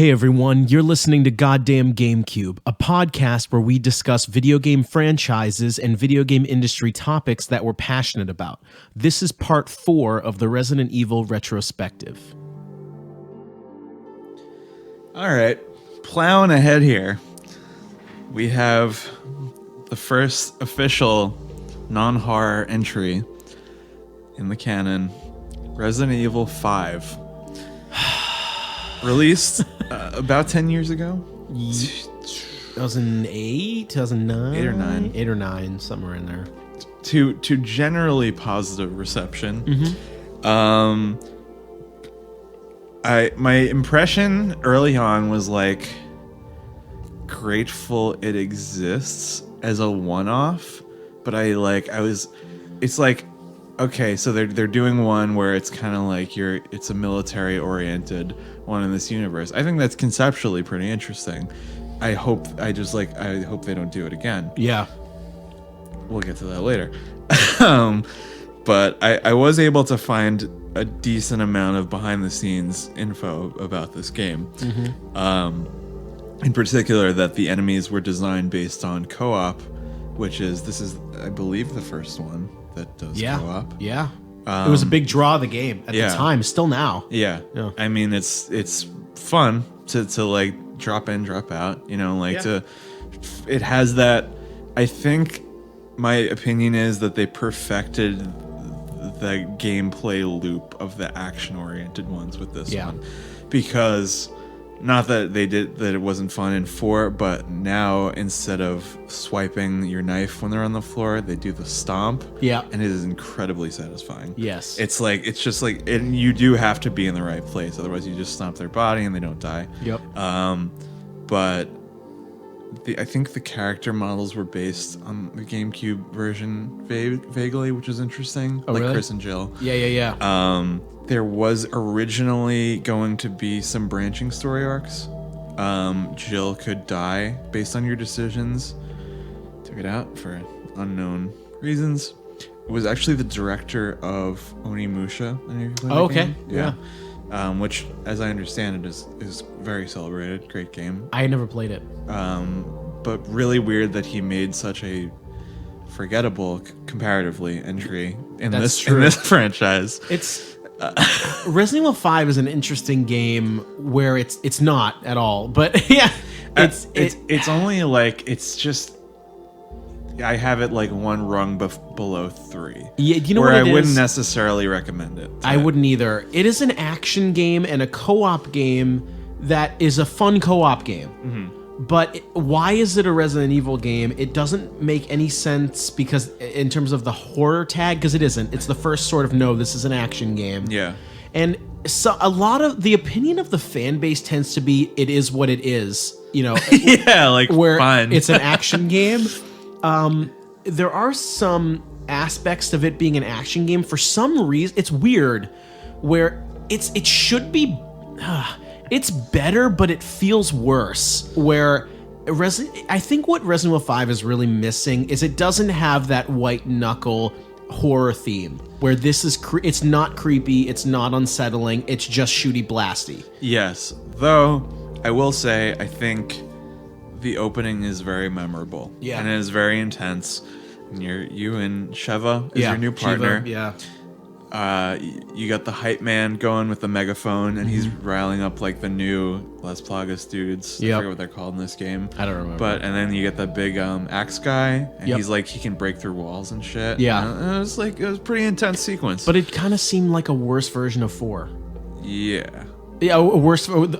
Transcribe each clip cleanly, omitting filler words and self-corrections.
Hey everyone, you're listening to Goddamn Gamecube, a podcast where we discuss video game franchises and video game industry topics that we're passionate about. This is part 4 of the Resident Evil Retrospective. All right, plowing ahead here. We have the first official non-horror entry in the canon, Resident Evil 5. Released about 10 years ago. 2008, 2009? 8 or 9. 8 or 9, somewhere in there. To generally positive reception. Mm-hmm. My impression early on was like grateful it exists as a one-off, but it's like, okay, so they're doing one where it's kind of like it's a military oriented one in this universe. I think that's conceptually pretty interesting. I hope they don't do it again. Yeah. We'll get to that later. But I was able to find a decent amount of behind the scenes info about this game. Mm-hmm. In particular, that the enemies were designed based on co-op, this is I believe the first one that does co-op. Yeah. It was a big draw of the game at the time, still now. Yeah. I mean, it's fun to like drop in, drop out, it has that. I think my opinion is that they perfected the gameplay loop of the action oriented ones with this one, because not that it wasn't fun in 4, but now instead of swiping your knife when they're on the floor, they do the stomp. Yeah. And it is incredibly satisfying. Yes. It's just like, and you do have to be in the right place. Otherwise you just stomp their body and they don't die. Yep. But I think the character models were based on the GameCube version vaguely, which is interesting. Oh, like really? Chris and Jill. Yeah. There was originally going to be some branching story arcs. Jill could die based on your decisions. Took it out for unknown reasons. It was actually the director of Onimusha. Okay. Yeah. Which, as I understand it, is very celebrated. Great game. I never played it. But really weird that he made such a forgettable, comparatively, entry in this franchise. It's Resident Evil 5 is an interesting game where it's not at all, but yeah, it's only like, it's just, I have it like one rung below 3. Yeah, you know where what it I is? Wouldn't necessarily recommend it. I wouldn't either. It is an action game and a co-op game that is a fun co-op game. Mm-hmm. But why is it a Resident Evil game? It doesn't make any sense, because in terms of the horror tag, because it isn't. It's the first sort of, no, this is an action game. Yeah. And so a lot of the opinion of the fan base tends to be, it is what it is. Yeah, like, where fine. It's an action game. There are some aspects of it being an action game. For some reason, it's weird, where it should be... it's better, but it feels worse. Where I think what Resident Evil 5 is really missing is it doesn't have that white knuckle horror theme, where this is it's not creepy, it's not unsettling, it's just shooty blasty. Yes, though I will say I think the opening is very memorable. Yeah, and it is very intense. And you and Sheva is your new partner. Shiva, you got the hype man going with the megaphone, and he's riling up like the new Las Plagas dudes. I forget what they're called in this game. I don't remember. And then you get that big axe guy, and he's like, he can break through walls and shit. Yeah. And it was a pretty intense sequence. But it kind of seemed like a worse version of 4. Yeah. Yeah, a worse version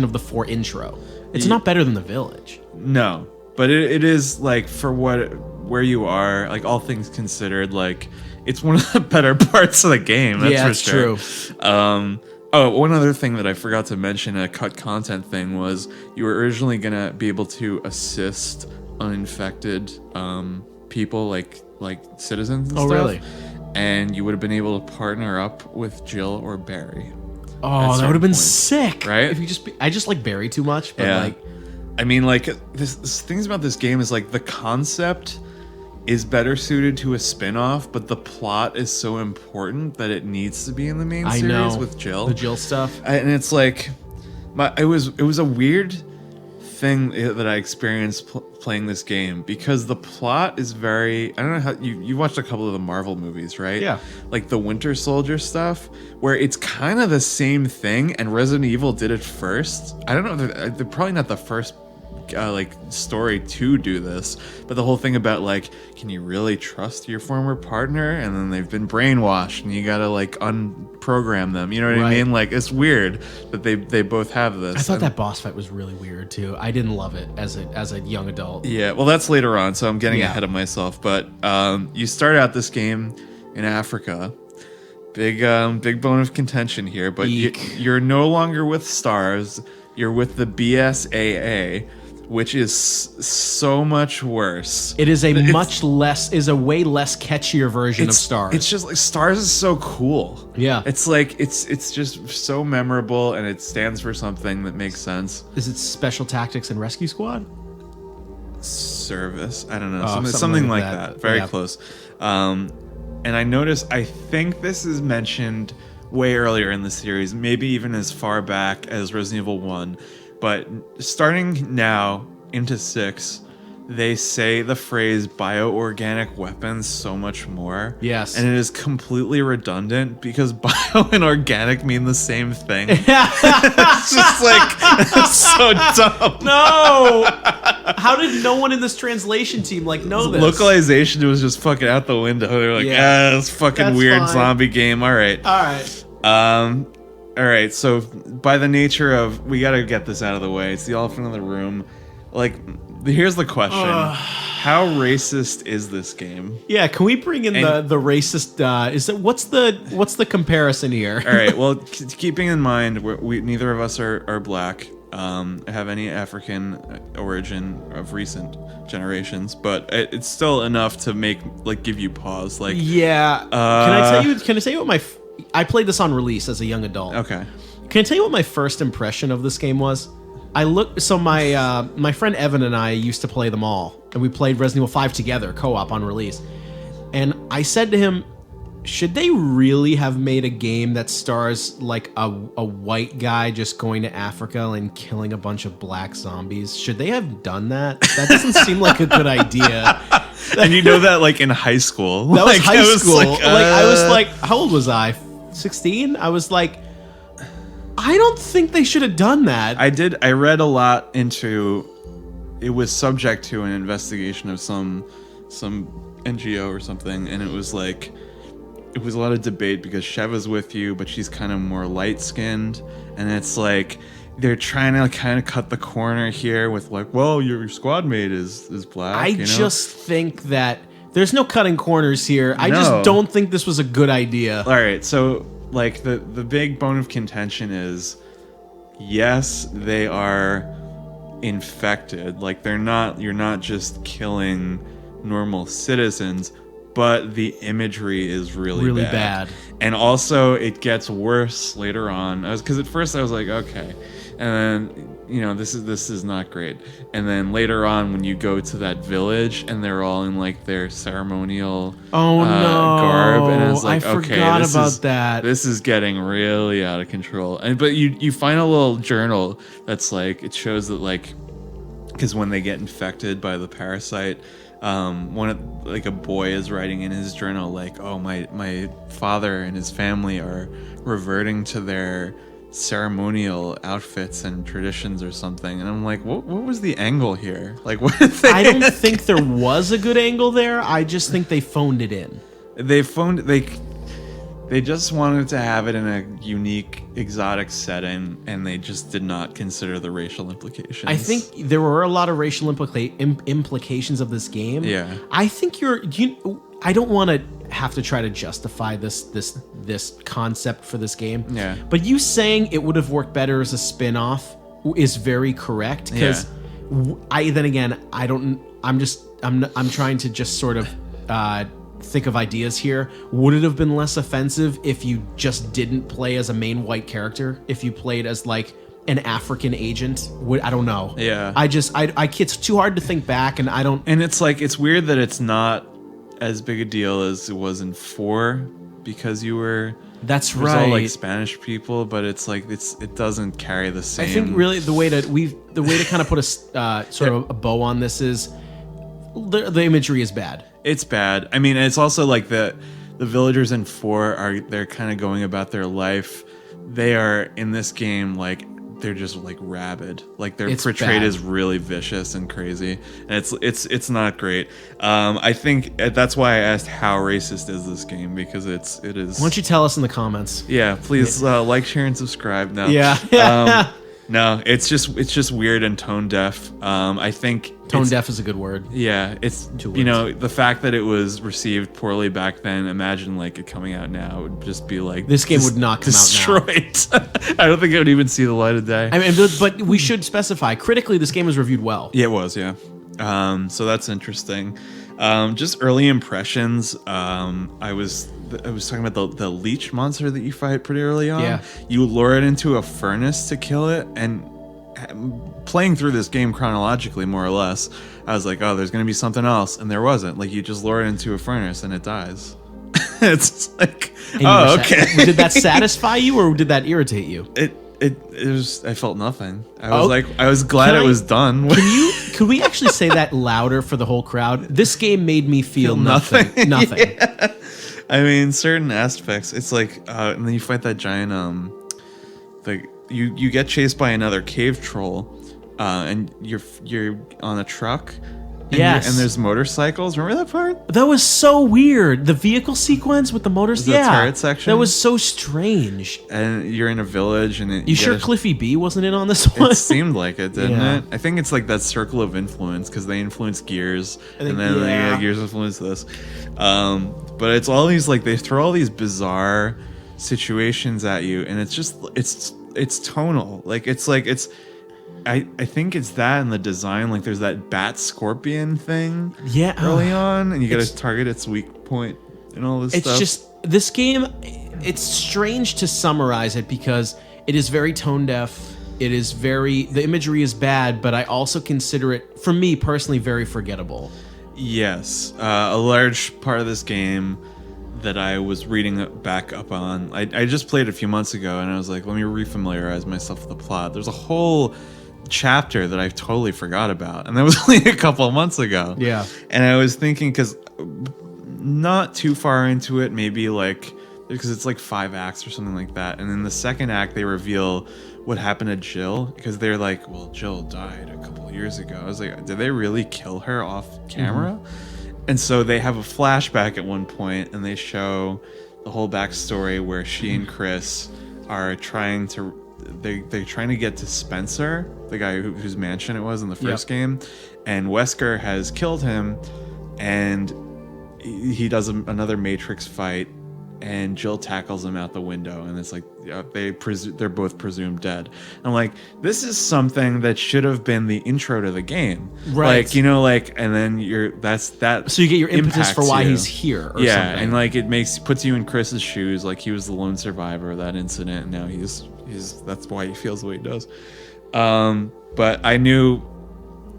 of the 4 intro. It's not better than the Village. No, but it is like, for where you are, like, all things considered, like, it's one of the better parts of the game. That's for sure. True. One other thing that I forgot to mention, a cut content thing, was you were originally gonna be able to assist uninfected people, like citizens and stuff. Really? And you would have been able to partner up with Jill or Barry. Oh, that would have been sick, right? If I just like Barry too much, but I mean, like, this things about this game is like the concept is better suited to a spin-off, but the plot is so important that it needs to be in the main series with Jill. The Jill stuff. And it's like, it was a weird thing that I experienced playing this game, because the plot is very, I don't know how you watched a couple of the Marvel movies, right? Yeah. Like the Winter Soldier stuff, where it's kind of the same thing, and Resident Evil did it first. I don't know, they're probably not the first like story to do this, but the whole thing about like, can you really trust your former partner, and then they've been brainwashed and you gotta like unprogram them, you know what I mean? Like, it's weird that they both have this. I thought that boss fight was really weird too. I didn't love it as a young adult. Yeah, well, that's later on, so I'm getting ahead of myself. But you start out this game in Africa. Big bone of contention here, but you're no longer with STARS. You're with the BSAA, which is so much worse. It is a way less catchier version of STARS. It's just like STARS is so cool. Yeah. It's like it's just so memorable, and it stands for something that makes sense. Is it Special Tactics and Rescue Squad? Service. I don't know. Something like that. Very close. And I noticed, I think this is mentioned way earlier in the series, maybe even as far back as Resident Evil 1. But starting now into 6, they say the phrase bioorganic weapons so much more. Yes. And it is completely redundant, because bio and organic mean the same thing. It's just like, it's so dumb. No! How did no one in this translation team know this? Localization was just fucking out the window. They're like, it's fucking That's weird fine. zombie game. All right. All right, so by the nature of, we got to get this out of the way. It's the elephant in the room. Like, here's the question. How racist is this game? Yeah, can we bring in the racist, what's the comparison here? All right, well, keeping in mind, we neither of us are black, have any African origin of recent generations, but it's still enough to give you pause. Like, yeah. Can I tell you what I played this on release as a young adult. Okay. Can I tell you what my first impression of this game was? My friend Evan and I used to play them all, and we played Resident Evil 5 together, co-op on release. And I said to him, should they really have made a game that stars like a white guy just going to Africa and killing a bunch of black zombies? Should they have done that? That doesn't seem like a good idea. And you know that in high school. That was high school. I was like, how old was I? 16? I was like, I don't think they should have done that. I read a lot into, it was subject to an investigation of some NGO or something, and it was a lot of debate, because Sheva's with you, but she's kind of more light-skinned, and it's like they're trying to kind of cut the corner here with your squad mate is black. I just think that there's no cutting corners here. I just don't think this was a good idea. All right, so the big bone of contention is, yes, they are infected. You're not just killing normal citizens, but the imagery is really bad. And also, it gets worse later on. Because at first I was like, okay, and then this is not great. And then later on, when you go to that village and they're all in their ceremonial garb, and it's like, I forgot about that. This is getting really out of control. But you find a little journal that's it shows that because when they get infected by the parasite, a boy is writing in his journal my father and his family are reverting to their ceremonial outfits and traditions or something, and I'm like, what was the angle here? I don't think there was a good angle there. I just think they phoned it in. They just wanted to have it in a unique, exotic setting, and they just did not consider the racial implications. I think there were a lot of racial implications of this game. Yeah. I think I don't want to have to try to justify this concept for this game. Yeah. But you saying it would have worked better as a spin-off is very correct, because I'm trying to just sort of think of ideas here. Would it have been less offensive if you just didn't play as a main white character? If you played as an African agent? I don't know. Yeah. It's too hard to think back, and I don't. And it's weird that it's not as big a deal as it was in 4, because you were. That's There's right. all like Spanish people, but it's like it doesn't carry the same. I think really the way to kind of put a sort of a bow on this is the imagery is bad. It's bad. I mean, it's also like the villagers in 4 they're kind of going about their life. They are in this game like they're just like rabid. Like they're portrayed as really vicious and crazy, and it's not great. I think that's why I asked how racist is this game, because it is. Why don't you tell us in the comments? Yeah, please like, share, and subscribe. No, yeah. No, it's just weird and tone deaf. I think tone deaf is a good word. Yeah, it's the fact that it was received poorly back then. Imagine like it coming out now, it would just be like this game would not come destroyed. out now. I don't think it would even see the light of day. I mean, but we should specify critically, this game was reviewed well. Yeah, it was. Yeah, so that's interesting. Just early impressions. I was talking about the leech monster that you fight pretty early on. Yeah. You lure it into a furnace to kill it, and playing through this game chronologically, more or less, I was like, oh, there's going to be something else, and there wasn't. Like, you just lure it into a furnace, and it dies. It's like, oh, okay. Did that satisfy you, or did that irritate you? It was. I felt nothing. I was glad it was done. Could we actually say that louder for the whole crowd? This game made me feel nothing. Nothing. Yeah. I mean, certain aspects. It's like, and then you fight that giant. Like you get chased by another cave troll, and you're on a truck. Yes. And there's motorcycles. Remember that part? That was so weird. The vehicle sequence with the motors. The turret section. That was so strange. And you're in a village, and you sure Cliffy B wasn't in on this one? It seemed like it, didn't it? I think it's like that circle of influence, because they influence Gears, and then Gears influence this. But it's all these like they throw all these bizarre situations at you, and it's just it's tonal. Like it's. I think it's that in the design. Like there's that bat scorpion thing early on, and you got to target its weak point and all this stuff. It's just this game. It's strange to summarize it because it is very tone deaf. It is the imagery is bad, but I also consider it, for me personally, very forgettable. Yes, a large part of this game that I was reading back up on. I just played a few months ago, and I was like, let me refamiliarize myself with the plot. There's a whole chapter that I totally forgot about, and that was only a couple of months ago. Yeah. And I was thinking, because not too far into it, maybe like, because it's like 5 acts or something like that, and in the second act they reveal what happened to Jill, because they're like, well, Jill died a couple of years ago. I was like, did they really kill her off camera? And so they have a flashback at one point, and they show the whole backstory where she and Chris are trying to they're trying to get to Spencer, the guy whose mansion it was in the first game, and Wesker has killed him, and he does another Matrix fight, and Jill tackles him out the window, and it's like they're both presumed dead. I'm like, this is something that should have been the intro to the game, right? Like, and then that's that. So you get your impetus for why he's here, or something. And like puts you in Chris's shoes, like he was the lone survivor of that incident, and now he's that's why he feels the way he does. But I knew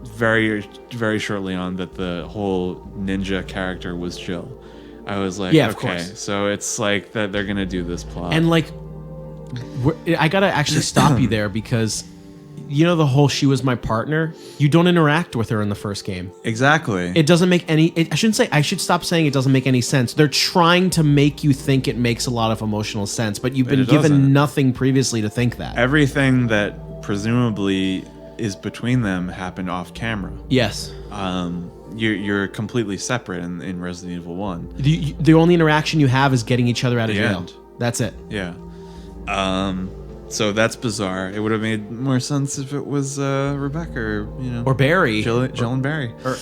very, very shortly on that the whole ninja character was Jill. I was like, yeah, of okay, course. So it's like that they're gonna do this plot. And like, I gotta actually stop you there, because you know the whole "she was my partner." You don't interact with her in the first game. Exactly. It doesn't make any. I should stop saying it doesn't make any sense. They're trying to make you think it makes a lot of emotional sense, but you've been given nothing previously to think that. Everything that presumably is between them happened off camera. Yes. You're completely separate in Resident Evil 1. The only interaction you have is getting each other out of jail. End. That's it. Yeah. So that's bizarre. It would have made more sense if it was Rebecca, or Barry, Jill and Barry. Or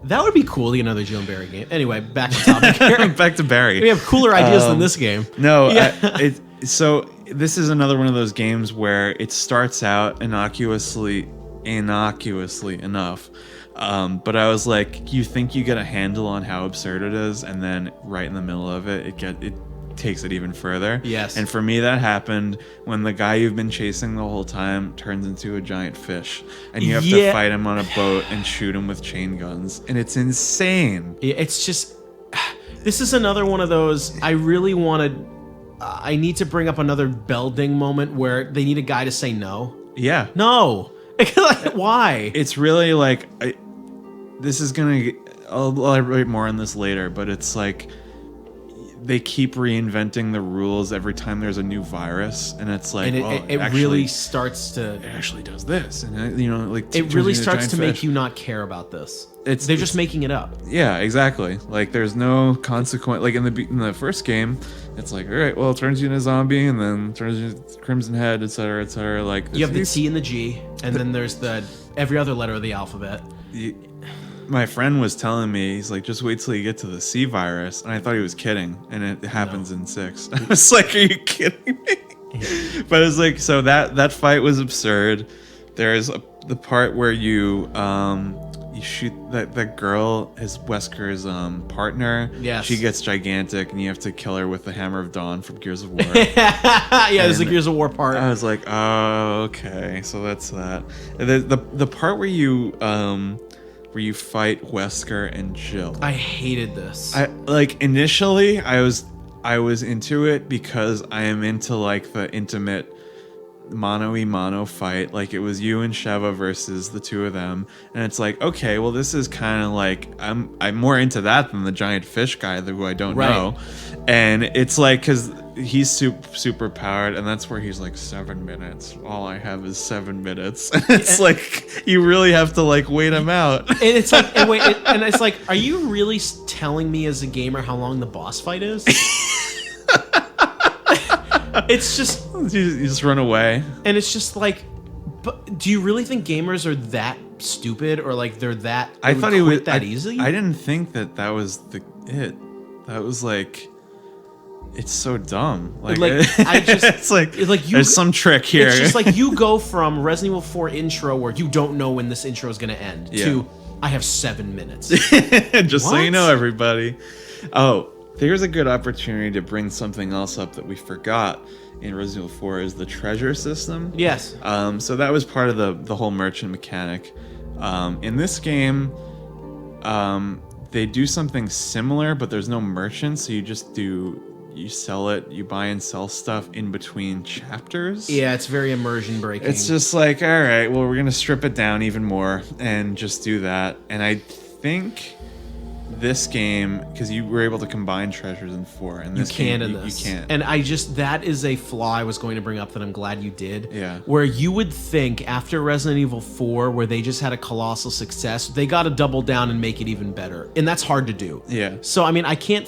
that would be cool. Another Jill and Barry game. Anyway, back to topic here. Back to Barry. We have cooler ideas than this game. No. So this is another one of those games where it starts out innocuously enough. But I was like, you think you get a handle on how absurd it is, and then right in the middle of it takes it even further. Yes. And for me, that happened when the guy you've been chasing the whole time turns into a giant fish, and you have to fight him on a boat and shoot him with chain guns, and it's insane. It's just This is another one of those. I really wanted. I need to bring up another bell ding moment where they need a guy to say no. Yeah. No. Like, why? It's really like this is gonna. I'll elaborate more on this later, but it's like they keep reinventing the rules every time there's a new virus, and it's like, and it actually, really starts to. It actually does this, and like it really starts to make you not care about this. They're just making it up. Yeah, exactly. Like there's no consequence. Like in the first game, it's like, all right, well, it turns you into a zombie, and then turns you into Crimson Head, etc., etc. Like you have the T and the G, and then there's every other letter of the alphabet. My friend was telling me, he's like, just wait till you get to the C virus, and I thought he was kidding, and it happens in 6. I was like, are you kidding me? Yeah. But it's like, so that fight was absurd. There's the part where you shoot that girl is Wesker's partner. Yes. She gets gigantic, and you have to kill her with the Hammer of Dawn from Gears of War. Yeah, there's a Gears of War part. I was like, oh, okay, so that's that. The part where you fight Wesker and Jill. I hated this. Initially I was into it because I am into like the intimate mono fight. Like it was you and Sheva versus the two of them, and it's like, okay, well this is kind of like I'm more into that than the giant fish guy who I don't know. And it's like, because he's super powered, and that's where he's like 7 minutes. All I have is 7 minutes. And it's like you really have to like wait him out. And it's like, and it's like, are you really telling me as a gamer how long the boss fight is? It's just you just run away, and it's just like, but do you really think gamers are that stupid, or like they're that? I thought he was that easy. I didn't think that was it. That was like. It's so dumb. It's like there's some trick here. It's just like you go from Resident Evil 4 intro where you don't know when this intro is going to end to I have 7 minutes. Just so you know, everybody. Oh, there's a good opportunity to bring something else up that we forgot in Resident Evil 4 is the treasure system. Yes. So that was part of the whole merchant mechanic. In this game, they do something similar, but there's no merchant, so you sell it, you buy and sell stuff in between chapters. Yeah, it's very immersion breaking. It's just like, all right, well, we're going to strip it down even more and just do that. And I think this game, because you were able to combine treasures in 4, and this you can't game, in this. You can't. And that is a flaw I was going to bring up that I'm glad you did. Yeah. Where you would think after Resident Evil 4, where they just had a colossal success, they got to double down and make it even better. And that's hard to do. Yeah. So, I mean, I can't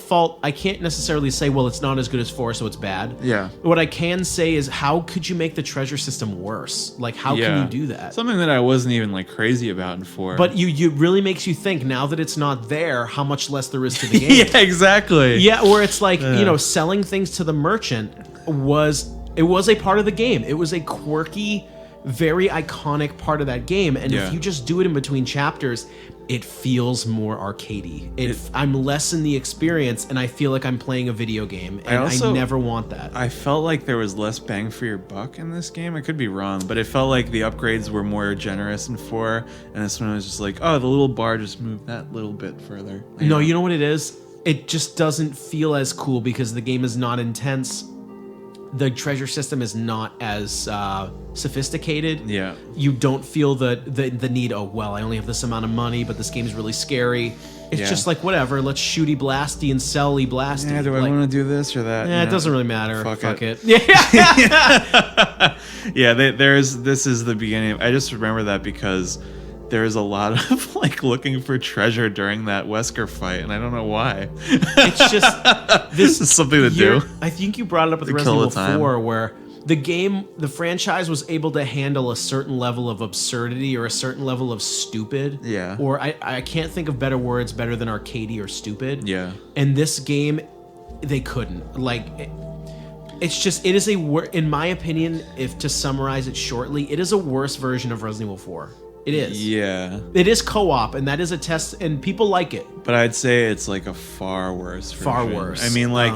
necessarily say, well, it's not as good as 4, so it's bad. Yeah. What I can say is, how could you make the treasure system worse? Like, how can you do that? Something that I wasn't even like crazy about in 4. But you really makes you think, now that it's not there, how much less there is to the game. Yeah, exactly. Yeah, where it's like, selling things to the merchant was a part of the game. It was a quirky, very iconic part of that game. And if you just do it in between chapters, it feels more arcadey. I'm less in the experience, and I feel like I'm playing a video game, and I never want that. I felt like there was less bang for your buck in this game. I could be wrong, but it felt like the upgrades were more generous in 4, and this one was just like, oh, the little bar just moved that little bit further. You know what it is? It just doesn't feel as cool because the game is not intense. The treasure system is not as sophisticated. Yeah. You don't feel the need, oh, well, I only have this amount of money, but this game is really scary. It's just like, whatever, let's shooty blasty and selly blasty. Yeah, do I want to do this or that? Yeah, it doesn't really matter. Fuck it. Yeah. Yeah, this is the beginning. I just remember that because there's a lot of like looking for treasure during that Wesker fight, and I don't know why. It's just this is something to do. I think you brought it up with Resident Evil 4, where the franchise was able to handle a certain level of absurdity or a certain level of stupid. Yeah. Or I can't think of better words better than arcadey or stupid. Yeah. And this game, they couldn't. Like, it is in my opinion, if to summarize it shortly, it is a worse version of Resident Evil 4. It is. Yeah. It is co-op, and that is a test, and people like it. But I'd say it's like a far worse version. Far worse. I mean, like,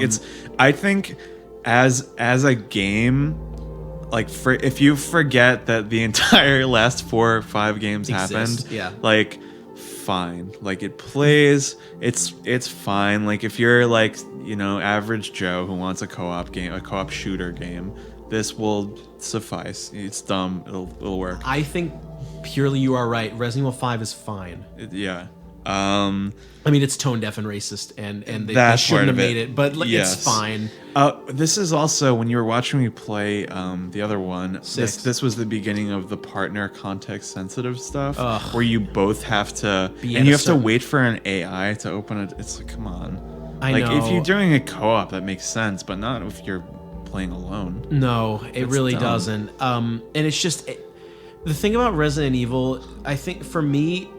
I think as a game, like, if you forget that the entire last 4 or 5 games happened, yeah. like, fine. Like it plays, it's fine. Like if you're like, you know, average Joe who wants a co-op game, a co-op shooter game, this will suffice. It's dumb. It'll work. I think purely you are right. Resident Evil 5 is fine. Yeah. I mean, it's tone deaf and racist, and they That shouldn't part have of made it, but yes. it's fine. This is also when you were watching me play the other one. 6. This was the beginning of the partner context sensitive stuff, Ugh. where you both have to, Be and at you a have to certain- wait for an AI to open it. It's like, come on. I Like know. if you're doing a co-op, that makes sense, but not if you're playing alone. No, it That's really dumb. doesn't. And it's just the thing about Resident Evil. I think for me,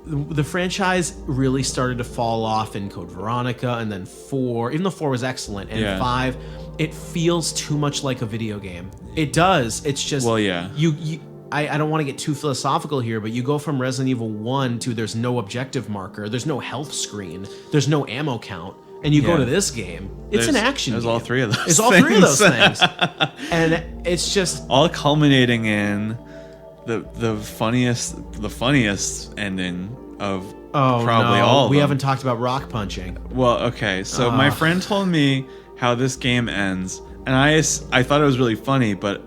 the franchise really started to fall off in Code Veronica, and then 4. Even though 4 was excellent, and Yeah. 5, it feels too much like a video game. It does. It's just Well, yeah. I don't want to get too philosophical here, but you go from Resident Evil 1 to there's no objective marker, there's no health screen, there's no ammo count, and you go Yeah. to this game. It's an action There's game. all three of those. It's all three of those things. And it's just All culminating in the funniest ending of probably no, all of we them. haven't talked about rock punching. Well, okay, so my friend told me how this game ends, and I thought it was really funny, but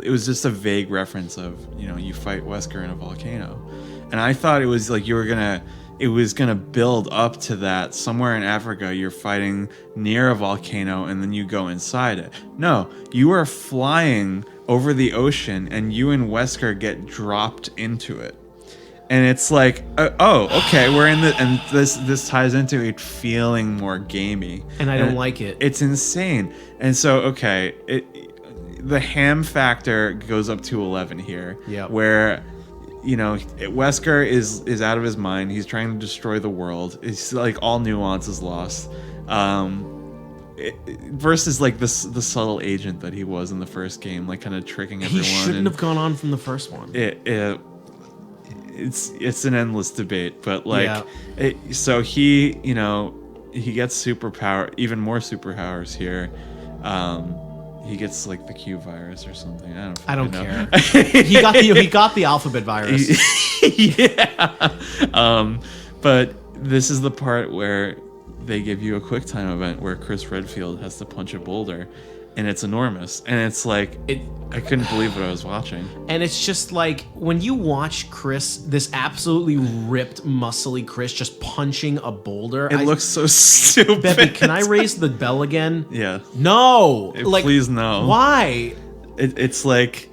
it was just a vague reference of, you know, you fight Wesker in a volcano, and I thought it was like it was gonna build up to that. Somewhere in Africa, you're fighting near a volcano, and then you go inside it. No, you are flying over the ocean, and you and Wesker get dropped into it. And it's like, oh, okay, we're in the, and this ties into it feeling more gamey, And I don't like it. It's insane. And so, okay, the ham factor goes up to 11 here. Yep. Where, you know, Wesker is out of his mind. He's trying to destroy the world. It's like all nuance is lost. Versus like the subtle agent that he was in the first game, like kind of tricking everyone. He shouldn't have gone on from the first one. It's an endless debate, but like, Yeah. So he, you know, he gets even more superpowers here. He gets like the Q virus or something. I don't know. care. he got the alphabet virus. Yeah. But this is the part where they give you a QuickTime event where Chris Redfield has to punch a boulder, and it's enormous, and it's like I couldn't believe what I was watching. And it's just like when you watch Chris, this absolutely ripped, muscly Chris just punching a boulder. It looks so stupid. Beppe, can I raise the bell again? Yeah. No. Please no. Why? It's like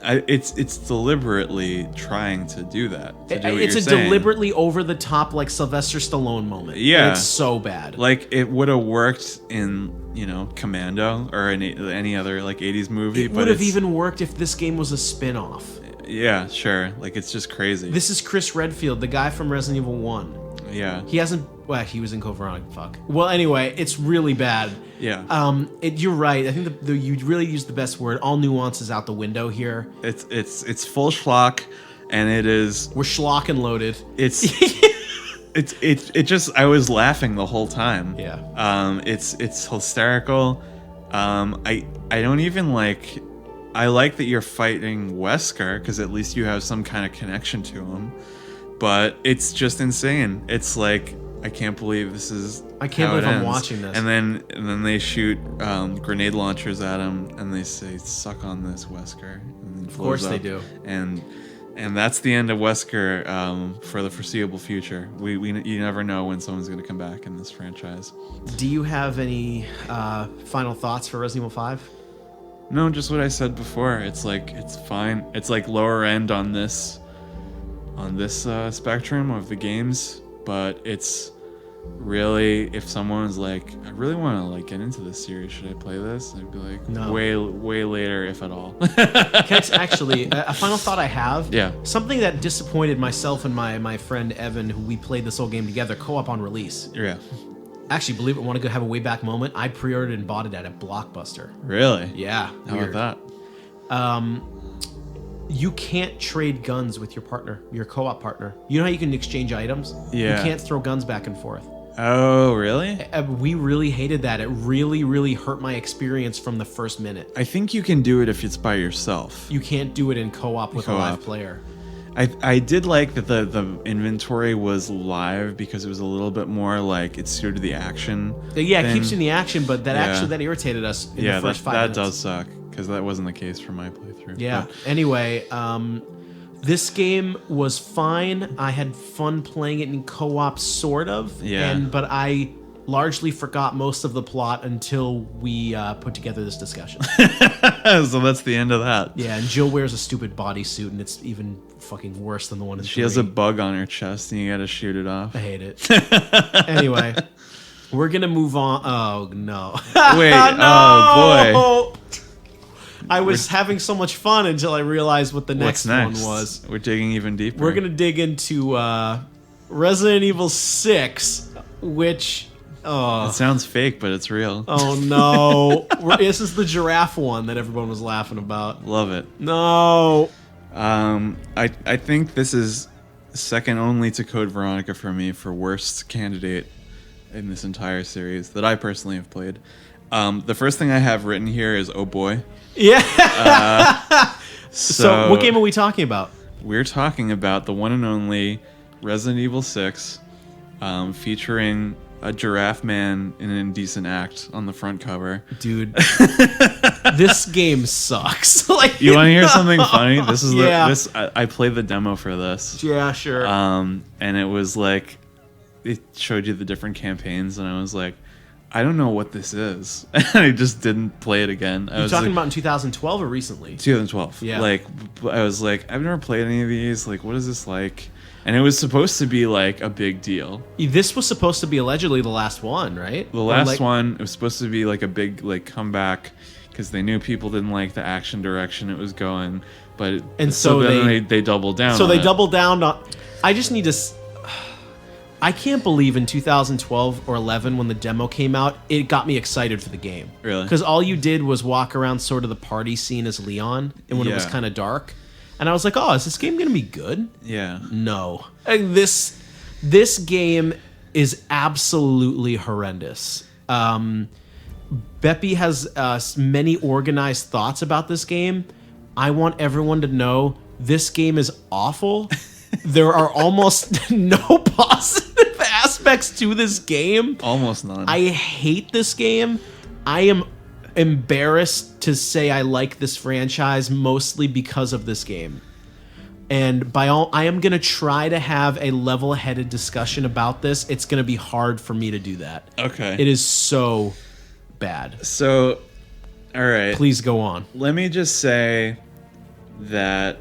it's deliberately trying to do that. To do what It's you're a saying. deliberately over the top like Sylvester Stallone moment. Yeah. It's so bad. Like it would have worked in, you know, Commando or any other like 80s movie. It but would have even worked if this game was a spin-off. Yeah, sure. Like it's just crazy. This is Chris Redfield, the guy from Resident Evil 1. Yeah. He hasn't. Well, he was in Code Veronica. Fuck. Well, anyway, it's really bad. Yeah. You're right. I think you really used the best word. All nuances out the window here. It's full schlock, and it is. We're schlock and loaded. It's. It just I was laughing the whole time. Yeah. It's hysterical. I don't even like. I like that you're fighting Wesker because at least you have some kind of connection to him. But it's just insane. It's like I can't believe this is. I can't how it believe I'm ends. watching this. And then they shoot grenade launchers at him, and they say, "Suck on this, Wesker." And Of course they do. And that's the end of Wesker for the foreseeable future. You never know when someone's going to come back in this franchise. Do you have any final thoughts for Resident Evil 5? No, just what I said before. It's like it's fine. It's like lower end on this spectrum of the games, but it's really, if someone's like, I really want to like get into this series, should I play this? I'd be like, No. way later, if at all. Actually, a final thought I have. Yeah. Something that disappointed myself and my friend Evan, who we played this whole game together, co-op on release. Yeah. Actually, believe it, want to go have a way back moment? I pre-ordered and bought it at a Blockbuster. Really? Yeah. How weird. about You can't trade guns with your partner, your co-op partner. You know how you can exchange items? Yeah. You can't throw guns back and forth. Oh, really? We really hated that. It really, really hurt my experience from the first minute. I think you can do it if it's by yourself. You can't do it in co-op with a live Co-op. player. I did like that the inventory was live because it was a little bit more like it suited the action. Yeah, thing. it keeps you in the action, but that irritated us in the first 5 minutes. That does suck because that wasn't the case for my playthrough. Yeah. But Anyway, this game was fine. I had fun playing it in co-op, sort of. Yeah. But I largely forgot most of the plot until we put together this discussion. so that's the end of that. Yeah, and Jill wears a stupid bodysuit, and it's even fucking worse than the one in She has a bug on her chest, and you gotta shoot it off. I hate it. Anyway, we're gonna move on. Oh no! Wait! No! Oh boy! I was having so much fun until I realized what the next one was. We're digging even deeper. We're gonna dig into Resident Evil 6, which. It sounds fake, but it's real. Oh no! This is the giraffe one that everyone was laughing about. Love it. No. I think this is second only to Code Veronica for me for worst candidate in this entire series that I personally have played. The first thing I have written here is oh boy. Yeah. So what game are we talking about? We're talking about the one and only Resident Evil 6, featuring a giraffe man in an indecent act on the front cover. Dude, this game sucks. Like, you want to hear something funny? This is yeah. I played the demo for this. Yeah, sure. And it was like it showed you the different campaigns, and I was like, I don't know what this is. And I just didn't play it again. You're talking about in 2012 or recently? 2012. Yeah. Like, I was like, I've never played any of these. Like, what is this like? And it was supposed to be like a big deal. This was supposed to be allegedly the last one, right? The last one, it was supposed to be like a big like comeback because they knew people didn't like the action direction it was going. But so then they doubled down. So they doubled down on. I just need to. I can't believe in 2012 or 11 when the demo came out, it got me excited for the game. Really? Because all you did was walk around sort of the party scene as Leon, and when it was kind of dark. And I was like, oh, is this game going to be good? Yeah. No. This game is absolutely horrendous. Beppe has many organized thoughts about this game. I want everyone to know this game is awful. There are almost no positive aspects to this game. Almost none. I hate this game. I am embarrassed to say I like this franchise mostly because of this game. And I am going to try to have a level-headed discussion about this. It's going to be hard for me to do that. Okay. It is so bad. So, all right. Please go on. Let me just say that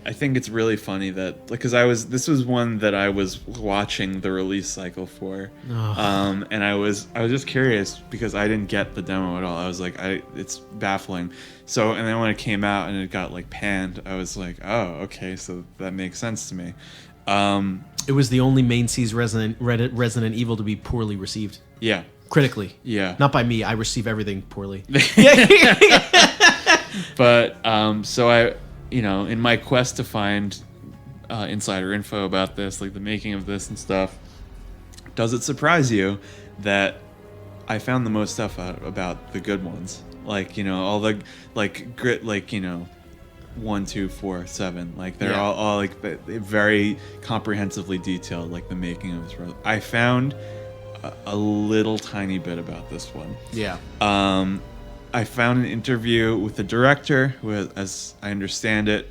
I think it's really funny that because this was one that I was watching the release cycle for, and I was just curious because I didn't get the demo at all. I was like, it's baffling. So and then when it came out and it got like panned, I was like, oh, okay, so that makes sense to me. It was the only main series Resident Evil to be poorly received. Yeah, critically. Yeah, not by me. I receive everything poorly. But so I. You know, in my quest to find insider info about this, like the making of this and stuff, does it surprise you that I found the most stuff out about the good ones? Like, you know, all the like grit, like, you know, 1, 2, 4, 7, like they're all like very comprehensively detailed, like the making of this. I found a little tiny bit about this one. Yeah. I found an interview with the director, who, as I understand it,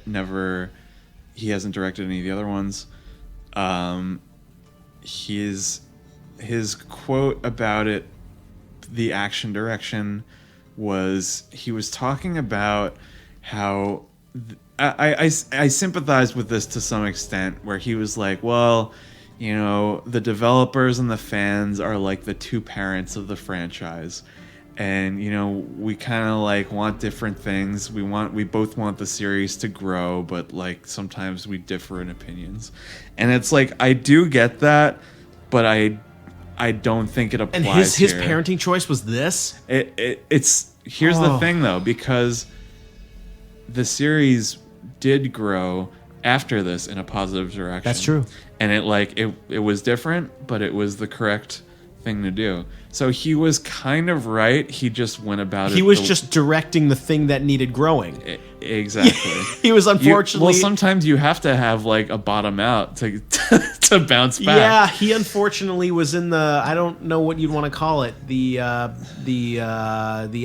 he hasn't directed any of the other ones. His quote about it, the action direction, was he was talking about how I sympathize with this to some extent, where he was like, well, you know, the developers and the fans are like the two parents of the franchise. And, you know, we kind of like want different things. We both want the series to grow, but like sometimes we differ in opinions. And it's like, I do get that, but I don't think it applies. And his parenting choice was this? Here's the thing though, because the series did grow after this in a positive direction. That's true. And it was different, but it was the correct thing to do. So he was kind of right. He just went about it. He was just directing the thing that needed growing. Exactly. He was unfortunately. Well, sometimes you have to have like a bottom out to to bounce back. Yeah, he unfortunately was in the, I don't know what you'd want to call it, the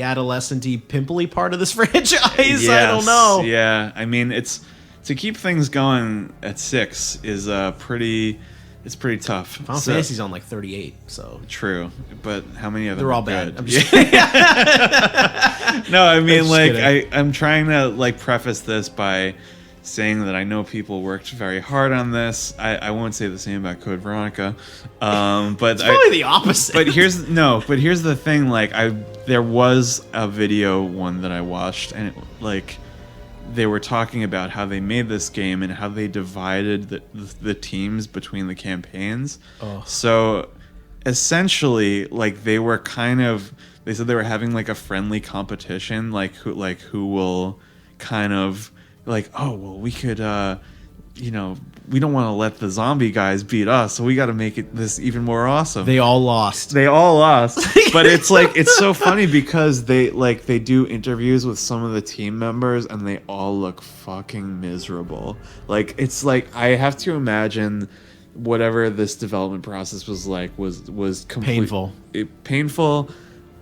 adolescent-y, pimply part of this franchise. Yes, I don't know. Yeah, I mean, it's to keep things going at 6 is it's pretty tough. Final Fantasy's on like 38, so true. But how many of them? they're all are bad. good? I'm just No, I mean, just like kidding. I'm trying to like preface this by saying that I know people worked very hard on this. I won't say the same about Code Veronica, but it's probably the opposite. But here's the thing. Like there was a video one that I watched, and they were talking about how they made this game and how they divided the teams between the campaigns. Oh. So essentially, like they said they were having like a friendly competition, like who will kind of like, oh well, we could we don't want to let the zombie guys beat us, so we got to make this even more awesome. They all lost. But it's like it's so funny because they do interviews with some of the team members and they all look fucking miserable. Like it's like I have to imagine whatever this development process was like was Painful. Painful,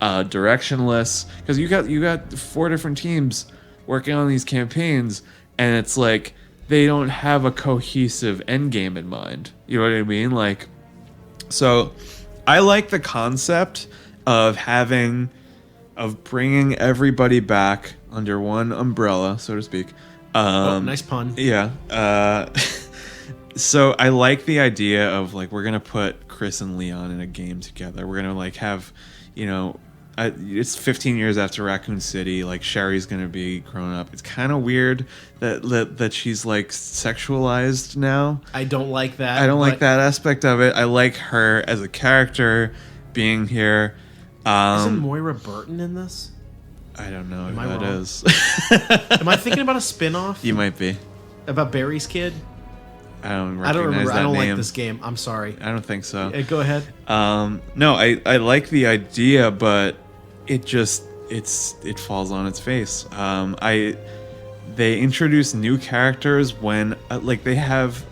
directionless, because you got 4 different teams working on these campaigns, and it's like they don't have a cohesive end game in mind. You know what I mean? Like, so I like the concept of bringing everybody back under one umbrella, so to speak. Nice pun. Yeah. So I like the idea of like we're gonna put Chris and Leon in a game together. We're gonna like have, it's 15 years after Raccoon City. Like Sherry's gonna be grown up. It's kind of weird that she's like sexualized now. I don't like that. I don't like that aspect of it. I like her as a character being here. Isn't Moira Burton in this? I don't know who I that wrong? is. Am I thinking about a spin-off? You might be. About Barry's kid? I don't recognize I don't remember. that I don't name. like this game. I'm sorry. I don't think so. Go ahead. No, I like the idea, but it falls on its face. They introduce new characters when they have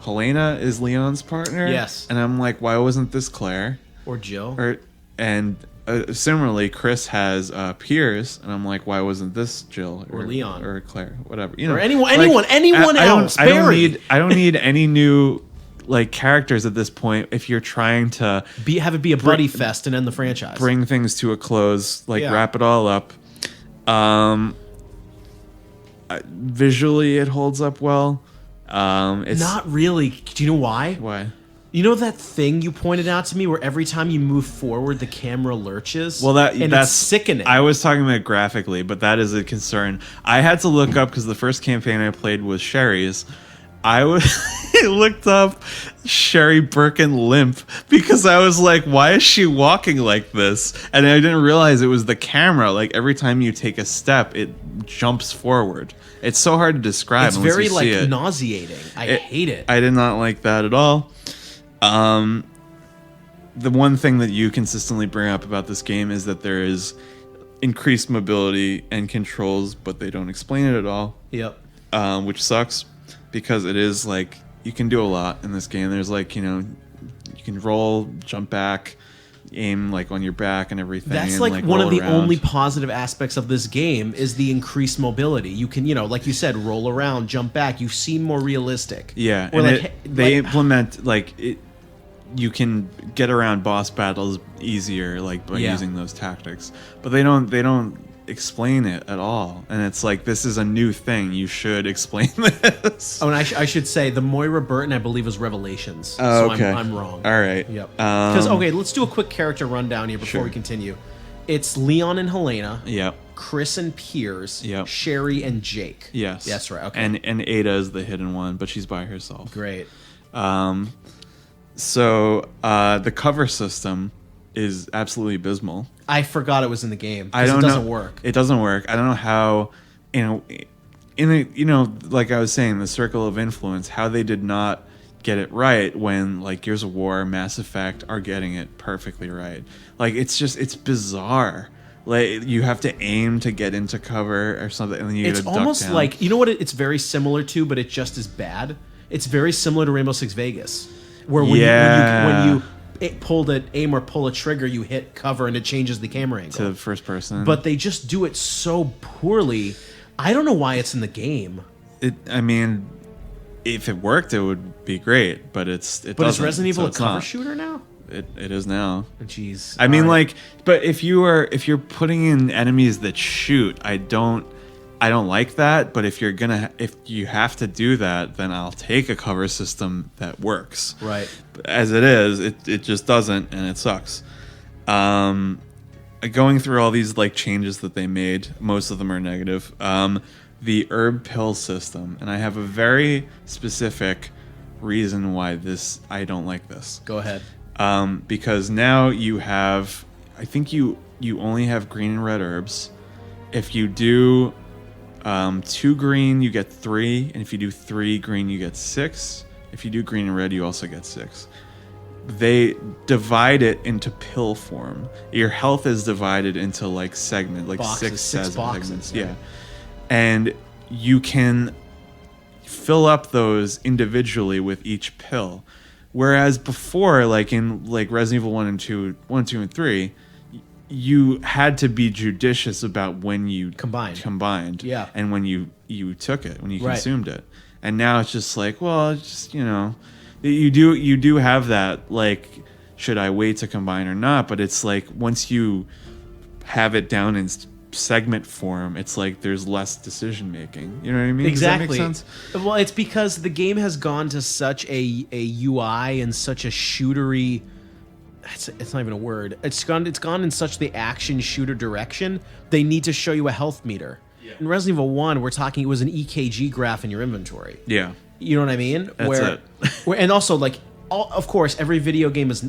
Helena is Leon's partner. Yes. And I'm like, why wasn't this Claire? Or Jill. Similarly, Chris has Piers, and I'm like, why wasn't this Jill or Leon or Claire, whatever, or anyone else? I don't need any new like characters at this point. If you're trying to have it be a buddy fest and end the franchise, bring things to a close, wrap it all up. Visually, it holds up well. It's not really. Do you know why? Why? You know that thing you pointed out to me where every time you move forward, the camera lurches? Well, that's it's sickening. I was talking about it graphically, but that is a concern. I had to look up because the first campaign I played was Sherry's. I looked up Sherry Birkin limp because I was like, why is she walking like this? And I didn't realize it was the camera. Like every time you take a step, it jumps forward. It's so hard to describe. It's very nauseating. I hate it. I did not like that at all. The one thing that you consistently bring up about this game is that there is increased mobility and controls, but they don't explain it at all. Yep. Which sucks because it is like you can do a lot in this game. There's like, you can roll, jump back, aim like on your back and everything. That's and, like one of the around. only positive aspects of this game is the increased mobility. You can, like you said, roll around, jump back. You seem more realistic. Yeah, or and they implement like it. You can get around boss battles easier, like by using those tactics, but they don't explain it at all. And it's like, this is a new thing. You should explain this. Oh, and I should say the Moira Burton, I believe, is Revelations. Oh, so okay. I'm wrong. All right. Yep. Because let's do a quick character rundown here before we continue. It's Leon and Helena. Yep. Chris and Piers. Yep. Sherry and Jake. Yes. That's right. Okay. And Ada is the hidden one, but she's by herself. Great. So the cover system is absolutely abysmal. I forgot it was in the game. I don't know. It doesn't work. It doesn't work. I don't know how, like I was saying, the circle of influence, how they did not get it right when like Gears of War, Mass Effect are getting it perfectly right. Like it's bizarre. Like you have to aim to get into cover or something, and then you It's gotta duck almost down. like, you know what it's very similar to, but it's just as bad. It's very similar to Rainbow Six Vegas, where when you aim or pull a trigger, you hit cover and it changes the camera angle to the first person. But they just do it so poorly. I don't know why it's in the game. I mean, if it worked, it would be great, but it But doesn't, is Resident Evil so a it's cover not. shooter now? It is now. Jeez. I mean, All right. like, but if you're putting in enemies that shoot, I don't like that. But if you have to do that, then I'll take a cover system that works. Right. But as it is, it just doesn't, and it sucks. Going through all these like changes that they made, most of them are negative. The herb pill system, and I have a very specific reason why I don't like this. Go ahead. Because now you have, I think you only have green and red herbs. If you do 2 green, you get 3, and if you do 3 green, you get 6. If you do green and red, you also get 6. They divide it into pill form. Your health is divided into like segment, like Boxes, 6 boxes, segments. yeah. Yeah, and you can fill up those individually with each pill. Whereas before, like in like Resident Evil 1 and 2, and 3, you had to be judicious about when you combined, Yeah. and when you took it, when you Right. consumed it. And now it's just like, well, it's just, you do have that, like, should I wait to combine or not? But it's like once you have it down in segment form, it's like there's less decision making. You know what I mean? Exactly. Does that make sense? Well, it's because the game has gone to such a UI and such a shootery. It's not even a word. It's gone in such the action shooter direction. They need to show you a health meter. Yeah. In Resident Evil 1, we're talking it was an EKG graph in your inventory. Yeah. You know what I mean? That's it. And also like. Of course, every video game is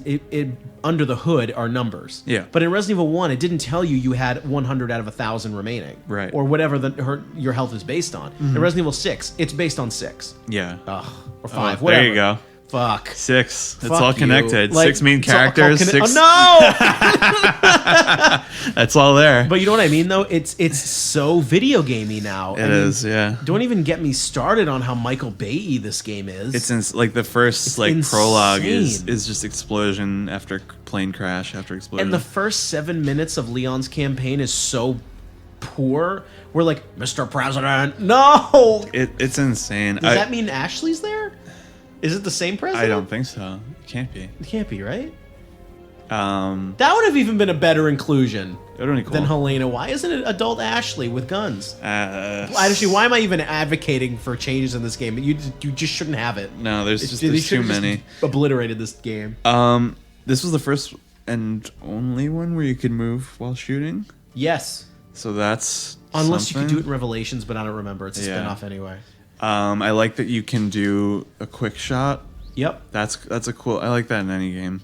under the hood are numbers. Yeah. But in Resident Evil 1, it didn't tell you had 100 out of 1,000 remaining. Right. Or whatever your health is based on. In Resident Evil 6, it's based on 6. Yeah. Or 5. Oh, whatever. there you go. Fuck. 6. It's Fuck all you. connected. Like, 6 main it's all characters. connect- 6. Oh, no! That's all there. But you know what I mean, though? It's so video gamey now. It is, yeah. Don't even get me started on how Michael Bay this game is. It's like the first It's like prologue insane. is just explosion after plane crash after explosion. And the first 7 minutes of Leon's campaign is so poor. We're like, Mr. President, no! it's insane. Does that mean Ashley's there? Is it the same president? I don't think so. It can't be. It can't be, right? That would have even been a better inclusion would have been cool. than Helena. Why isn't it adult Ashley with guns? Actually, Why am I even advocating for changes in this game? You just shouldn't have it. No, there's They too should've just many. Obliterated this game. This was the first and only one where you could move while shooting. Yes. So that's Unless you something. could do it in Revelations, but I don't remember. It's a Yeah. spin-off anyway. I like that you can do a quick shot. Yep. That's a cool. I like that in any game.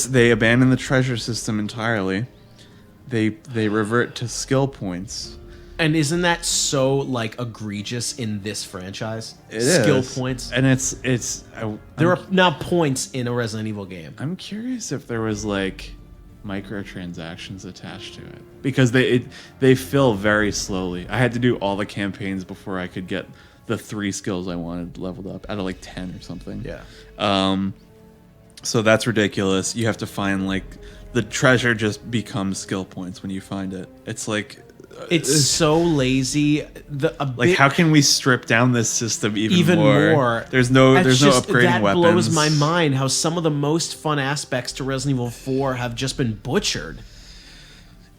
They abandon the treasure system entirely. They revert to skill points. And isn't that so like egregious in this franchise? It Skill is. points. And There are now points in a Resident Evil game. I'm curious if there was like microtransactions attached to it, because they fill very slowly. I had to do all the campaigns before I could get the 3 skills I wanted leveled up out of like 10 or something. Yeah. So that's ridiculous. You have to find like the treasure just becomes skill points when you find it. It's like It's so lazy. How can we strip down this system even more? There's no upgrading that weapons. That blows my mind how some of the most fun aspects to Resident Evil 4 have just been butchered.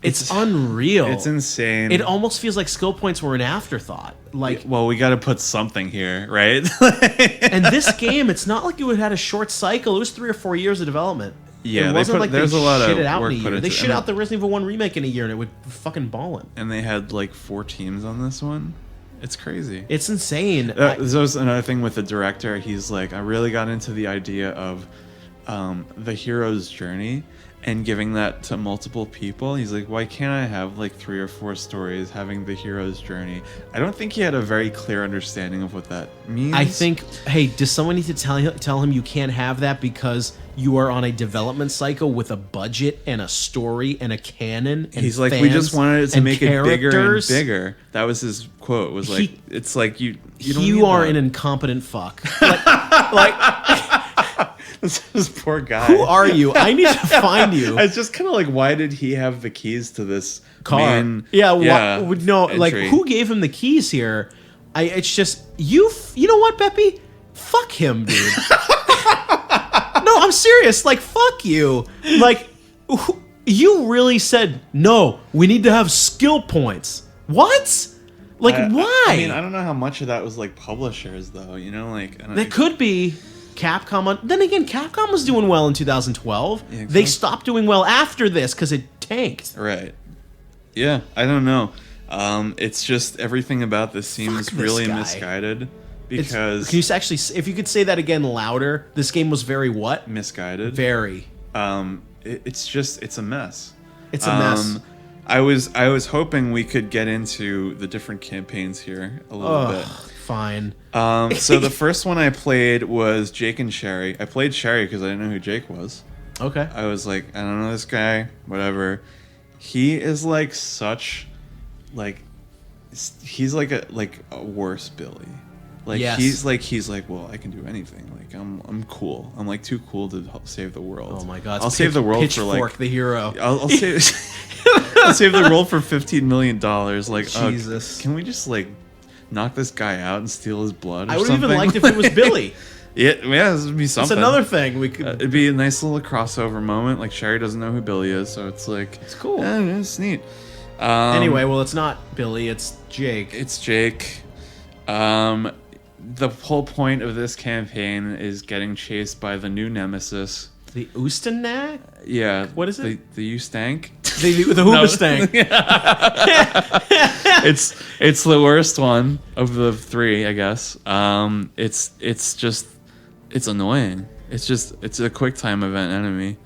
It's unreal. It's insane. It almost feels like skill points were an afterthought. Like, well, we got to put something here, right? and this game, it's not like it had a short cycle. It was 3 or 4 years of development. Yeah, it wasn't like there's they a lot shit of it out work in a put year. into They it. shit out the Resident Evil 1 remake in a year, and it would fucking ballin'. And they had like 4 teams on this one. It's crazy. It's insane. This was another thing with the director. He's like, I really got into the idea of the hero's journey and giving that to multiple people. He's like, why can't I have like 3 or 4 stories having the hero's journey? I don't think he had a very clear understanding of what that means. I think, hey, does someone need to tell him you can't have that because you are on a development cycle with a budget and a story and a canon. And he's like, we just wanted it to make it bigger and bigger. That was his quote. Was like, it's like you don't you need are that. an incompetent fuck. Like This poor guy. who are you? I need to find you. It's just kind of like, why did he have the keys to this car? main, No, like entry? who gave him the keys here? It's just you. You know what, Beppe? Fuck him, dude. No, I'm serious. Like, fuck you. Like, you really said no. We need to have skill points. What? Like, why? I mean, I don't know how much of that was like publishers, though. You know, like That could be Capcom. Then again, Capcom was doing well in 2012. Yeah, they stopped doing well after this because it tanked. Right. Yeah, I don't know. It's just everything about this seems Fuck this really guy. misguided because Can you actually, if you could say that again louder? This game was very what? misguided. Very. It's a mess. It's a mess. I was hoping we could get into the different campaigns here a little bit. Fine. So the first one I played was Jake and Sherry. I played Sherry because I didn't know who Jake was. Okay. I was like, I don't know this guy, whatever. He is like such, like, he's like a worse Billy. Like Yes. he's like, well, I can do anything. Like I'm cool. I'm like too cool to help save the world. Oh my god. I'll save the world for like Pitchfork, the hero. I'll save I'll save the world for $15 million. Like, Jesus. Can we just like knock this guy out and steal his blood? Or I would something? even liked if it was Billy. Yeah, this would be something. That's another thing we could. It'd be a nice little crossover moment. Like Sherry doesn't know who Billy is, so it's like It's cool. It's neat. Anyway, well, it's not Billy. It's Jake. It's Jake. The whole point of this campaign is getting chased by the new nemesis. The Oostenag? Yeah. What is it? The Ustank? The Hoobastank. It's the worst one of the three, I guess. It's annoying. It's a quick time event enemy.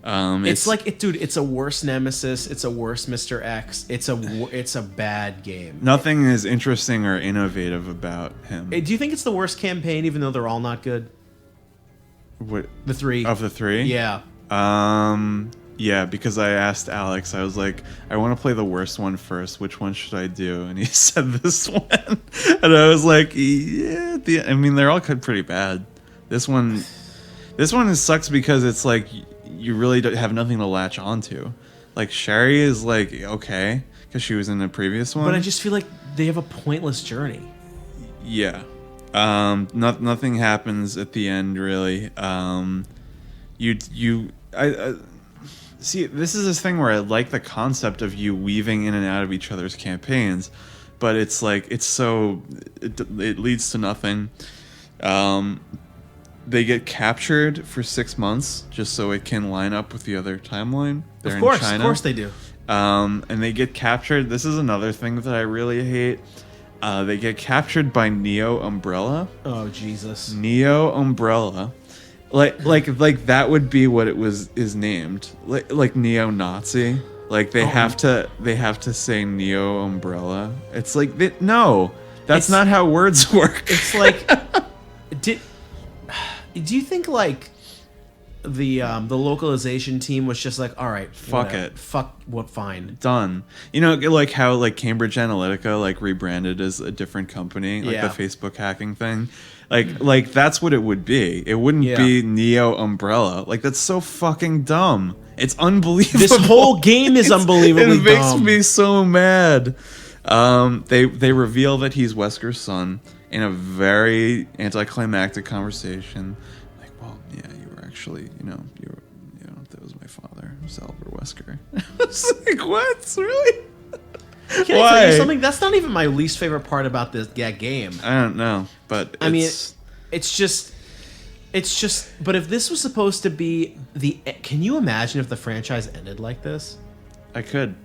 It's a worse Nemesis. It's a worse Mr. X. It's a bad game. Nothing is interesting or innovative about him. Do you think it's the worst campaign, even though they're all not good? What The three. of the three? Yeah. Yeah, because I asked Alex, I was like, I want to play the worst one first. Which one should I do? And he said this one, and I was like, yeah. I mean, they're all pretty bad. This one sucks because it's like you really don't have nothing to latch onto. Like Sherry is like okay because she was in the previous one, But I just feel like they have a pointless journey. Yeah. Nothing happens at the end really. I see. This is this thing where I like the concept of you weaving in and out of each other's campaigns, but it's like it leads to nothing. They get captured for 6 months just so it can line up with the other timeline. They're in China. Of course they do. And they get captured. This is another thing that I really hate. They get captured by Neo Umbrella. Oh Jesus. Neo Umbrella, like that would be what it is named. Like Neo Nazi. Like they have to say Neo Umbrella. It's like no, that's not how words work. It's like do you think like the localization team was just like, all right, fuck whatever. it, fuck what, fine, done. You know, like how like Cambridge Analytica like rebranded as a different company, like the Facebook hacking thing. Like that's what it would be. It wouldn't be Neo Umbrella. Like that's so fucking dumb. It's unbelievable. This whole game is unbelievably dumb. It makes me so mad. They reveal that he's Wesker's son in a very anticlimactic conversation. Like, well, yeah, you were actually, that was my father, Salvador Wesker. I was like, what? Really? Can I tell you something? That's not even my least favorite part about that game. I don't know, but I mean, it's just. But if this was supposed to be can you imagine if the franchise ended like this? I could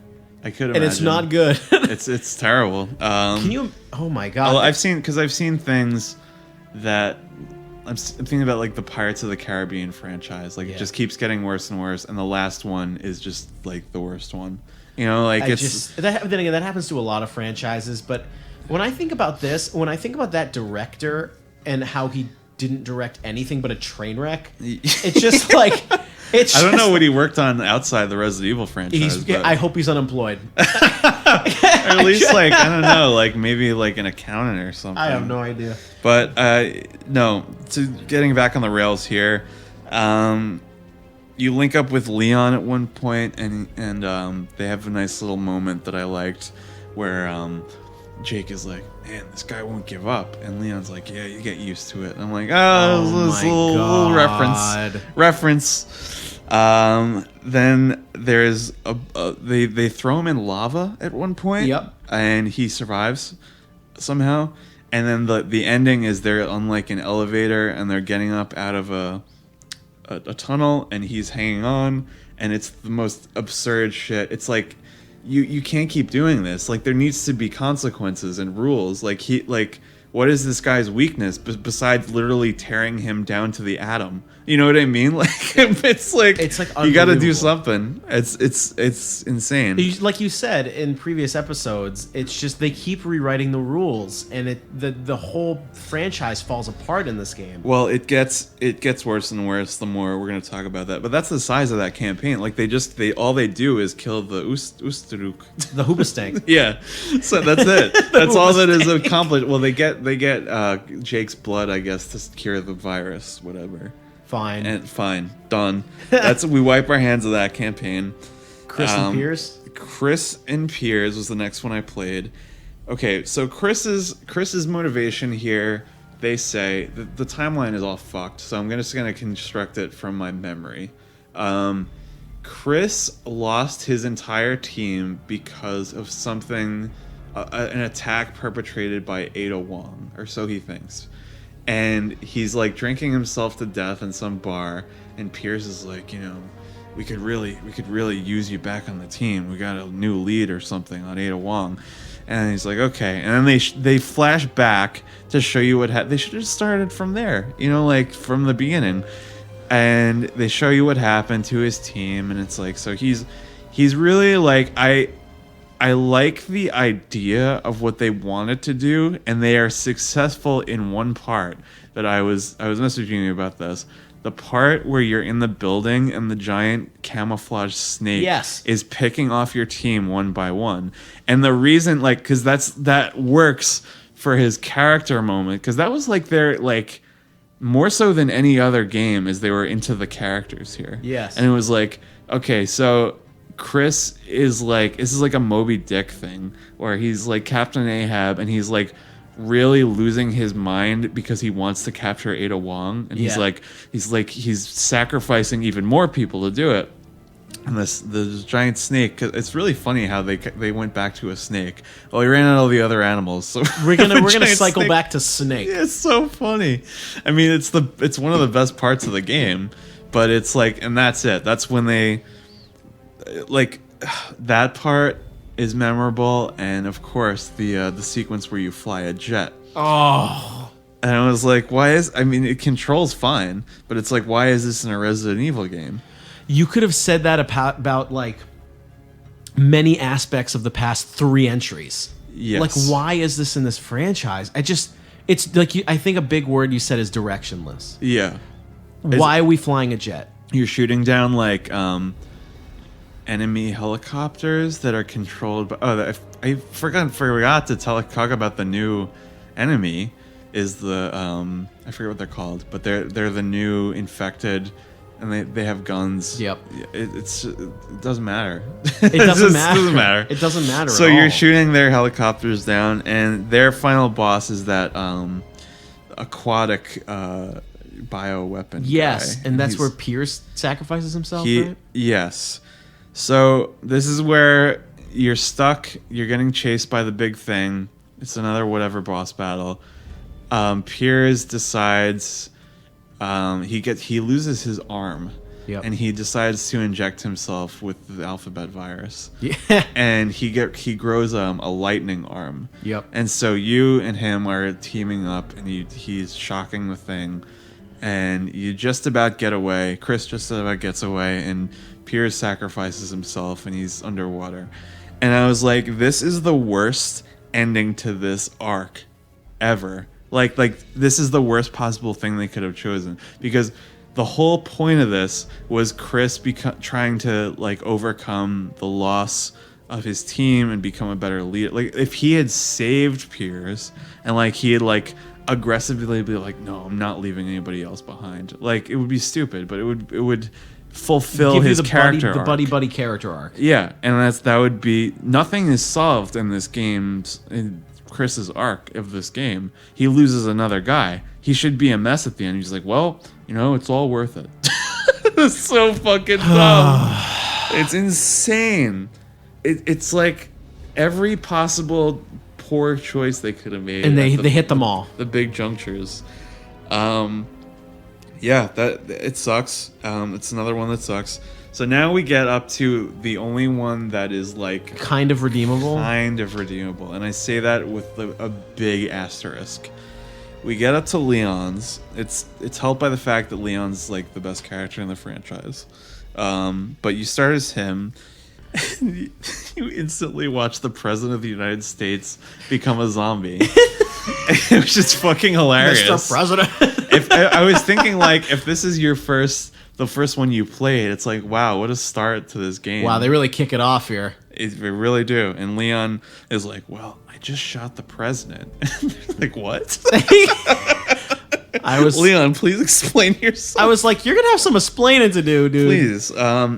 imagine. And it's not good. it's terrible. Can you? Oh my god! Well, I've seen things that I'm thinking about, like the Pirates of the Caribbean franchise. Like it just keeps getting worse and worse, and the last one is just like the worst one. You know, like then again, that happens to a lot of franchises. But when I think about this, when I think about that director and how he didn't direct anything but a train wreck. It's just like it's. I don't know what he worked on outside the Resident Evil franchise. I hope he's unemployed. Or at least like I don't know, like maybe like an accountant or something. I have no idea. But no, to getting back on the rails here, you link up with Leon at one point, and they have a nice little moment that I liked, where Jake is like, "Man, this guy won't give up," and Leon's like, "Yeah, you get used to it." And I'm like, "Oh, this little reference." Then there's they throw him in lava at one point. Yep. And he survives somehow. And then the ending is they're on like an elevator and they're getting up out of a tunnel and he's hanging on, and it's the most absurd shit. It's like you can't keep doing this. Like there needs to be consequences and rules. Like what is this guy's weakness besides literally tearing him down to the atom? You know what I mean? Like it's like you got to do something. It's insane. Like you said in previous episodes, it's just they keep rewriting the rules, and the whole franchise falls apart in this game. Well, it gets worse and worse the more we're going to talk about that. But that's the size of that campaign. Like all they do is kill the Usturuk, the Hoobastank. Yeah, so that's it. That's all that is accomplished. Well, they get Jake's blood, I guess, to cure the virus, whatever. Fine, done. We wipe our hands of that campaign. Chris and Piers. Chris and Piers was the next one I played. Okay, so Chris's motivation here. They say the timeline is all fucked, so I'm just gonna construct it from my memory. Chris lost his entire team because of something, an attack perpetrated by Ada Wong, or so he thinks. And he's like drinking himself to death in some bar, and Piers is like, we could really use you back on the team. We got a new lead or something on Ada Wong. And he's like, okay. And then they flash back to show you what happened. They should have started from there, like from the beginning. And they show you what happened to his team, and it's like, so he's really like, I like the idea of what they wanted to do, and they are successful in one part that I was messaging you about this. The part where you're in the building and the giant camouflage snake is picking off your team one by one. And the reason, like, because that works for his character moment, because that was like their, like, more so than any other game, is they were into the characters here. Yes. And it was like, okay, so Chris is like, this is like a Moby Dick thing where he's like Captain Ahab, and he's like really losing his mind because he wants to capture Ada Wong, and he's sacrificing even more people to do it. And this giant snake, it's really funny how they went back to a snake. Well, he ran out of all the other animals, so we're gonna cycle back to snake. Yeah, it's so funny. I mean, it's one of the best parts of the game, but it's like, and that's it. That's when they, like, that part is memorable, and of course the sequence where you fly a jet. Oh. And I was like, it controls fine, but it's like, why is this in a Resident Evil game? You could have said that about like many aspects of the past 3 entries. Yes. Like, why is this in this franchise? It's like, I think a big word you said is directionless. Yeah. Why are we flying a jet? You're shooting down like enemy helicopters that are controlled by. I forgot to talk about the new enemy. Is the I forget what they're called, but they're the new infected. And they have guns. Yep. It doesn't matter. It doesn't matter. Doesn't matter. It doesn't matter. So you're shooting their helicopters down, and their final boss is that aquatic bioweapon. Yes, guy. And that's where Piers sacrifices himself. Right? Yes. So this is where you're stuck. You're getting chased by the big thing. It's another whatever boss battle. Piers decides. He loses his arm, and he decides to inject himself with the alphabet virus. Yeah, and he grows a lightning arm. Yep. And so you and him are teaming up, and he's shocking the thing, and you just about get away. Chris just about gets away, and Piers sacrifices himself, and he's underwater. And I was like, this is the worst ending to this arc ever. Like this is the worst possible thing they could have chosen, because the whole point of this was Chris trying to like overcome the loss of his team and become a better leader. Like if he had saved Piers and like he had like aggressively be like, no, I'm not leaving anybody else behind. Like it would be stupid, but it would fulfill Give his you the character buddy, arc. the buddy character arc. Yeah, and that would be, nothing is solved in this game's in Chris's arc of this game. He loses another guy. He should be a mess at the end. He's like, well, you know, it's all worth it. It's so fucking dumb. It's insane. It's like every possible poor choice they could have made, and they hit them all. The big junctures. Yeah, that it sucks. It's another one that sucks. So now we get up to the only one that is like kind of redeemable. And I say that with a big asterisk. We get up to Leon's. It's helped by the fact that Leon's like the best character in the franchise. But you start as him. You instantly watch the president of the United States become a zombie. It was just fucking hilarious. Mr. President. If I was thinking, like, if this is the first one you played, it's like, wow, what a start to this game. Wow, they really kick it off here. They really do. And Leon is like, well, I just shot the president. Like, what? Leon, please explain yourself. I was like, you're gonna have some explaining to do, dude. Please.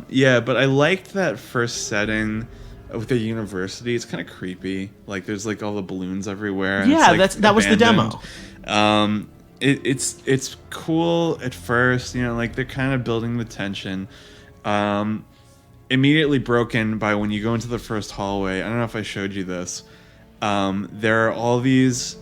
Yeah, but I liked that first setting with the university. It's kind of creepy. Like there's like all the balloons everywhere. And yeah, it's, like, that was the demo. It's cool at first, you know, like they're kind of building the tension. Immediately broken by when you go into the first hallway. I don't know if I showed you this. There are all these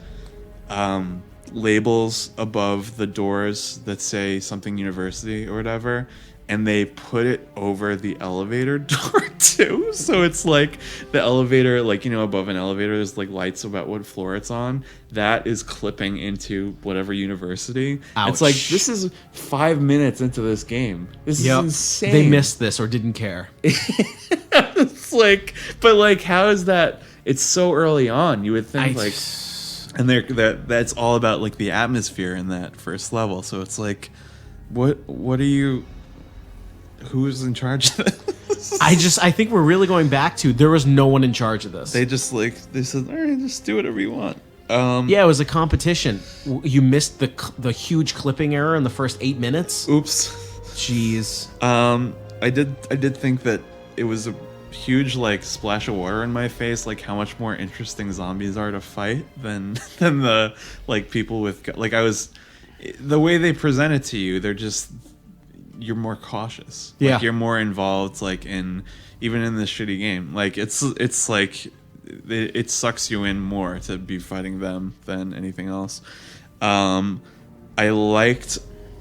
labels above the doors that say something university or whatever, and they put it over the elevator door too. So it's like the elevator, like, you know, above an elevator there's like lights about what floor it's on. That is clipping into whatever university. Ouch. It's like, this is 5 minutes into this game. This is insane. They missed this or didn't care. It's like, but like, how is that? It's so early on. You would think and that's all about like the atmosphere in that first level. So it's like, what are you? Who's in charge of this? I think we're really going back to there was no one in charge of this. They said, all right, just do whatever you want. Yeah, it was a competition. You missed the huge clipping error in the first 8 minutes. Oops. Jeez. I did think that it was a huge like splash of water in my face, like how much more interesting zombies are to fight than the like people with like the way they present it to you. You're more cautious. Yeah. Like, you're more involved, like even in this shitty game. Like it's like it sucks you in more to be fighting them than anything else. I liked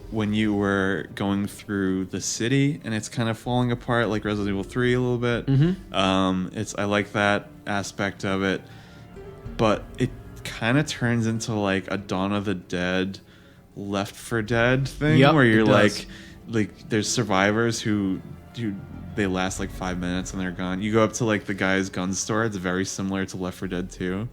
when you were going through the city and it's kind of falling apart, like Resident Evil 3 a little bit. Mm-hmm. I like that aspect of it, but it kind of turns into like a Dawn of the Dead, Left 4 Dead thing, where you're like there's survivors who they last like 5 minutes and they're gone. You go up to like the guy's gun store. It's very similar to Left 4 Dead 2.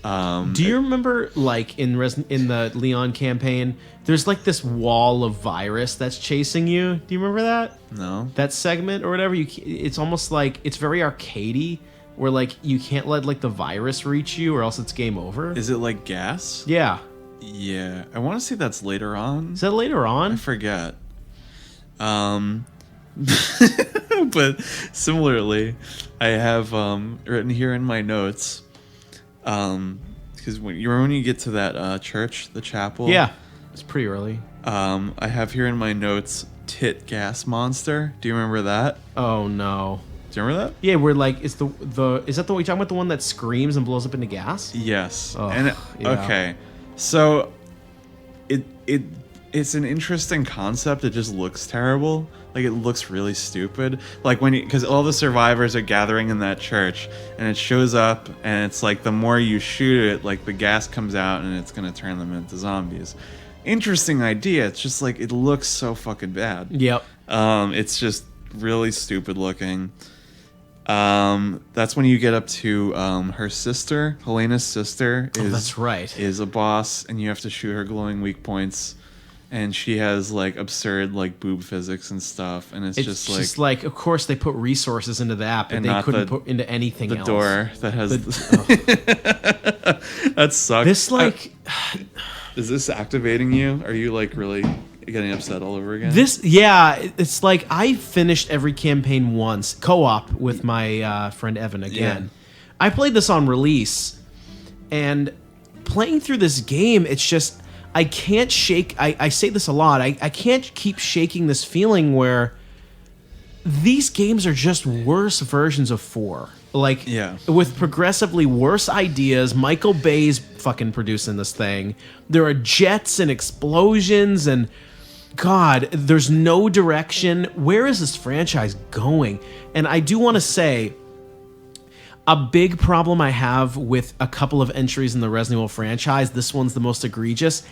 Do you remember, like in the Leon campaign, there's like this wall of virus that's chasing you? Do you remember that? No. That segment or whatever. It's almost like it's very arcadey, where like you can't let like the virus reach you, or else it's game over. Is it like gas? Yeah. Yeah, I want to say that's later on. Is that later on? I forget. But similarly, I have written here in my notes, because when you get to that church, the chapel. Yeah, it's pretty early. I have here in my notes, tit gas monster. Do you remember that? Oh no. Do you remember that? Yeah, where like is that the you talking about the one that screams and blows up into gas? Yes. Oh, and yeah. Okay, so it's an interesting concept. It just looks terrible. Like, it looks really stupid. Like because all the survivors are gathering in that church, and it shows up, and it's like the more you shoot it, like the gas comes out, and it's gonna turn them into zombies. Interesting idea. It's just like it looks so fucking bad. Yep. It's just really stupid looking. That's when you get up to her sister, Helena's sister. That's right. Is a boss, and you have to shoot her glowing weak points. And she has like absurd like boob physics and stuff, and it's just like of course they put resources into that, but they couldn't put into anything else. The door that has that sucks. This like is this activating you? Are you like really getting upset all over again? It's like I finished every campaign once co-op with my friend Evan again. Yeah. I played this on release, and playing through this game, it's just. I can't shake. I say this a lot. I can't keep shaking this feeling where these games are just worse versions of 4. Like, with progressively worse ideas. Michael Bay's fucking producing this thing. There are jets and explosions and God, there's no direction. Where is this franchise going? And I do want to say, a big problem I have with a couple of entries in the Resident Evil franchise, this one's the most egregious.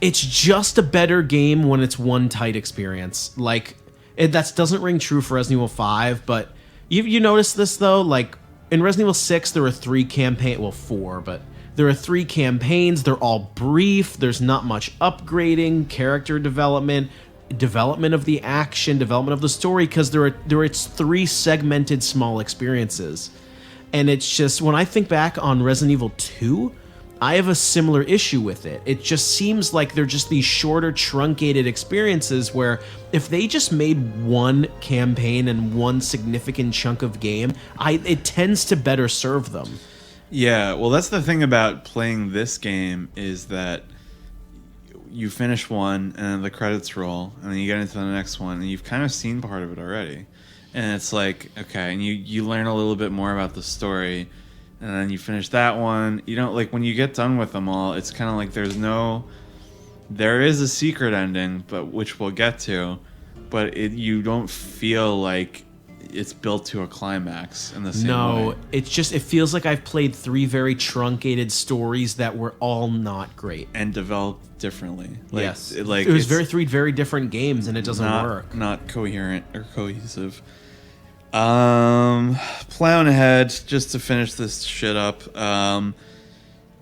It's just a better game when it's one tight experience. Like, that doesn't ring true for Resident Evil 5, but you notice this, though? Like, in Resident Evil 6, there were 3 campaigns, well, 4, but there are 3 campaigns. They're all brief. There's not much upgrading, character development of the action, development of the story, because it's 3 segmented small experiences. And it's just, when I think back on Resident Evil 2, I have a similar issue with it. It just seems like they're just these shorter, truncated experiences where if they just made one campaign and one significant chunk of game, it tends to better serve them. Yeah, well, that's the thing about playing this game is that you finish one and then the credits roll and then you get into the next one and you've kind of seen part of it already. And it's like, okay, and you learn a little bit more about the story, and then you finish that one. You don't, like, when you get done with them all, it's kind of like there is a secret ending, but which we'll get to, but you don't feel like it's built to a climax in the same way. No, it feels like I've played 3 very truncated stories that were all not great. And developed differently. Like, yes. It was 3 very different games, and it doesn't work. Not coherent or cohesive. Plowing ahead, just to finish this shit up.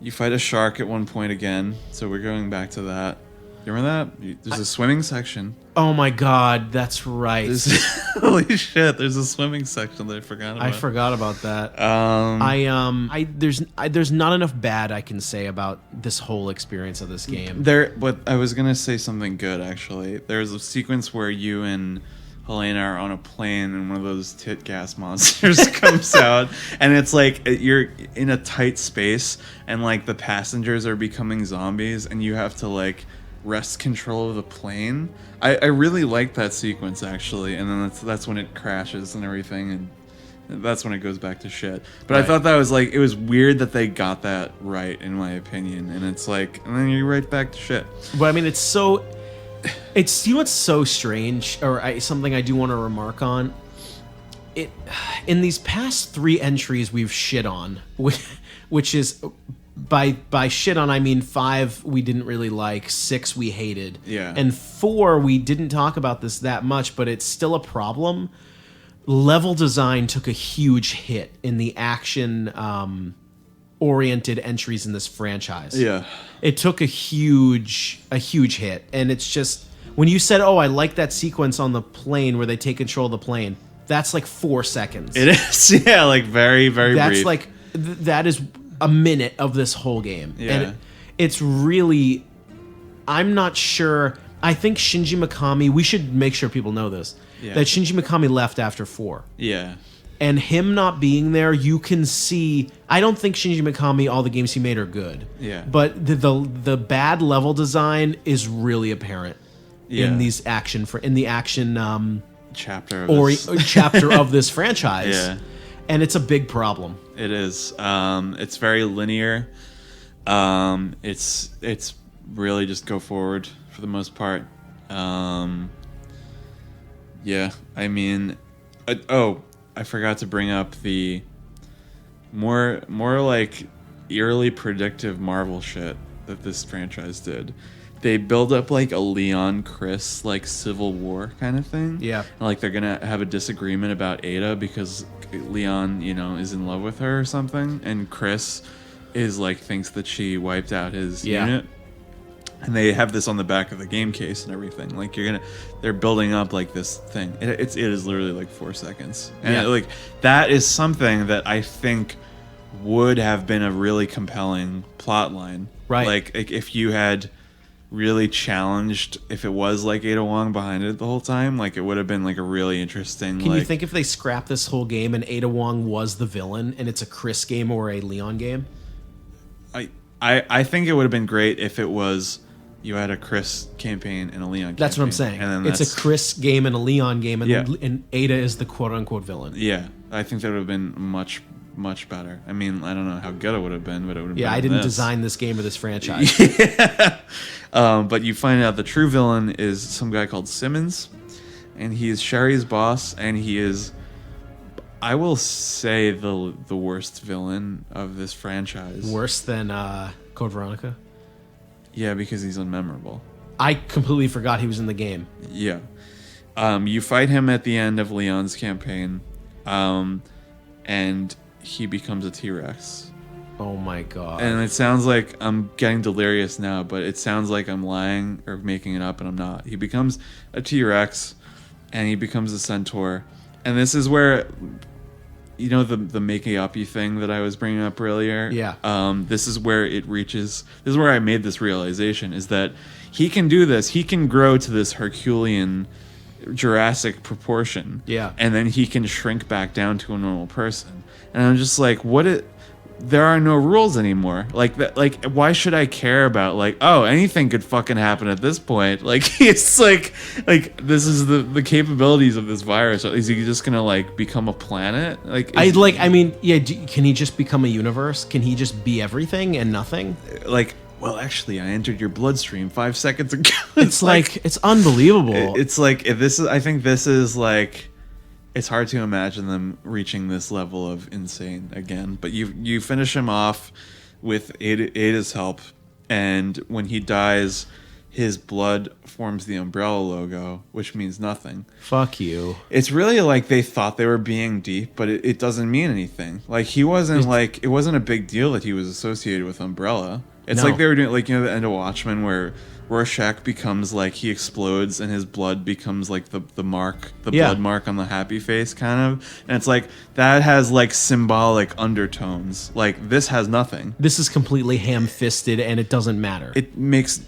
You fight a shark at one point again, so we're going back to that. You remember that? There's a swimming section. Oh my god, that's right. Holy shit, there's a swimming section that I forgot about. I forgot about that. There's not enough bad I can say about this whole experience of this game. But I was gonna say something good, actually. There's a sequence where you and Helena are on a plane and one of those tit gas monsters comes out, and it's like you're in a tight space and like the passengers are becoming zombies and you have to like wrest control of the plane. I really like that sequence, actually, and then that's when it crashes and everything, and that's when it goes back to shit. But right. I thought that was like, it was weird that they got that right, in my opinion, and it's like, and then you're right back to shit. But I mean, it's you know what's so strange, or something I do want to remark on? In these past 3 entries we've shit on, which is, by shit on I mean 5 we didn't really like, 6 we hated, and 4 we didn't talk about this that much, but it's still a problem. Level design took a huge hit in the action oriented entries in this franchise. Yeah. It took a huge hit, and it's just, when you said, "Oh, I like that sequence on the plane where they take control of the plane," that's like 4 seconds. It is, yeah, like very, very brief. That's like that is a minute of this whole game. Yeah. And it's really, I'm not sure. I think Shinji Mikami, we should make sure people know this, that Shinji Mikami left after 4. Yeah. And him not being there, you can see, I don't think Shinji Mikami, all the games he made are good. Yeah. But the bad level design is really apparent in the action chapter of this franchise. Yeah. And it's a big problem. It is. It's very linear. It's really just go forward for the most part. Yeah, I mean, I forgot to bring up the more like eerily predictive Marvel shit that this franchise did. they build up like a Leon Chris like civil war kind of thing. Yeah. And, like they're gonna have a disagreement about Ada because Leon, is in love with her or something, and Chris is like thinks that she wiped out his unit. And they have this on the back of the game case and everything. Like they're building up like this thing. It is literally like 4 seconds, and like that is something that I think would have been a really compelling plot line. Right. Like if you had really challenged, if it was like Ada Wong behind it the whole time, like it would have been like a really interesting. Can you think if they scrapped this whole game and Ada Wong was the villain and it's a Chris game or a Leon game? I think it would have been great if it was. You had a Chris campaign and a Leon campaign. That's what I'm saying. And then it's a Chris game and a Leon game, and, Yeah. and Ada is the quote-unquote villain. Yeah, I think that would have been much, much better. I mean, I don't know how good it would have been, but it would have been. Yeah, I didn't design this game or this franchise. But you find out the true villain is some guy called Simmons, and he is Sherry's boss, and he is, I will say, the worst villain of this franchise. Worse than Code Veronica? Yeah, because he's unmemorable. I completely forgot he was in the game. Yeah. You fight him at the end of Leon's campaign, and he becomes a T-Rex. Oh my god. And it sounds like I'm getting delirious now, but it sounds like I'm lying or making it up, and I'm not. He becomes a T-Rex, and he becomes a centaur. And this is where, the making up-y thing that I was bringing up earlier? Yeah. This is where it reaches... This is where I made this realization, is that he can do this. He can grow to this Herculean, Jurassic proportion. Yeah. And then he can shrink back down to a normal person. And I'm just like, there are no rules anymore. Like that. Like, why should I care about anything could fucking happen at this point? Like, it's like this is the capabilities of this virus. Is he just gonna become a planet? Can he just become a universe? Can he just be everything and nothing? Well, actually, I entered your bloodstream 5 seconds ago. It's unbelievable. It's like if this is. I think this is like. It's hard to imagine them reaching this level of insane again. But you finish him off with Ada's help, and when he dies, his blood forms the Umbrella logo, which means nothing. Fuck you. It's really like they thought they were being deep, but it doesn't mean anything. Like he wasn't it wasn't a big deal that he was associated with Umbrella. It's like they were doing the end of Watchmen where Rorschach becomes he explodes and his blood becomes the mark, blood mark on the happy face kind of. And it's that has symbolic undertones. This has nothing. This is completely ham-fisted and it doesn't matter. It makes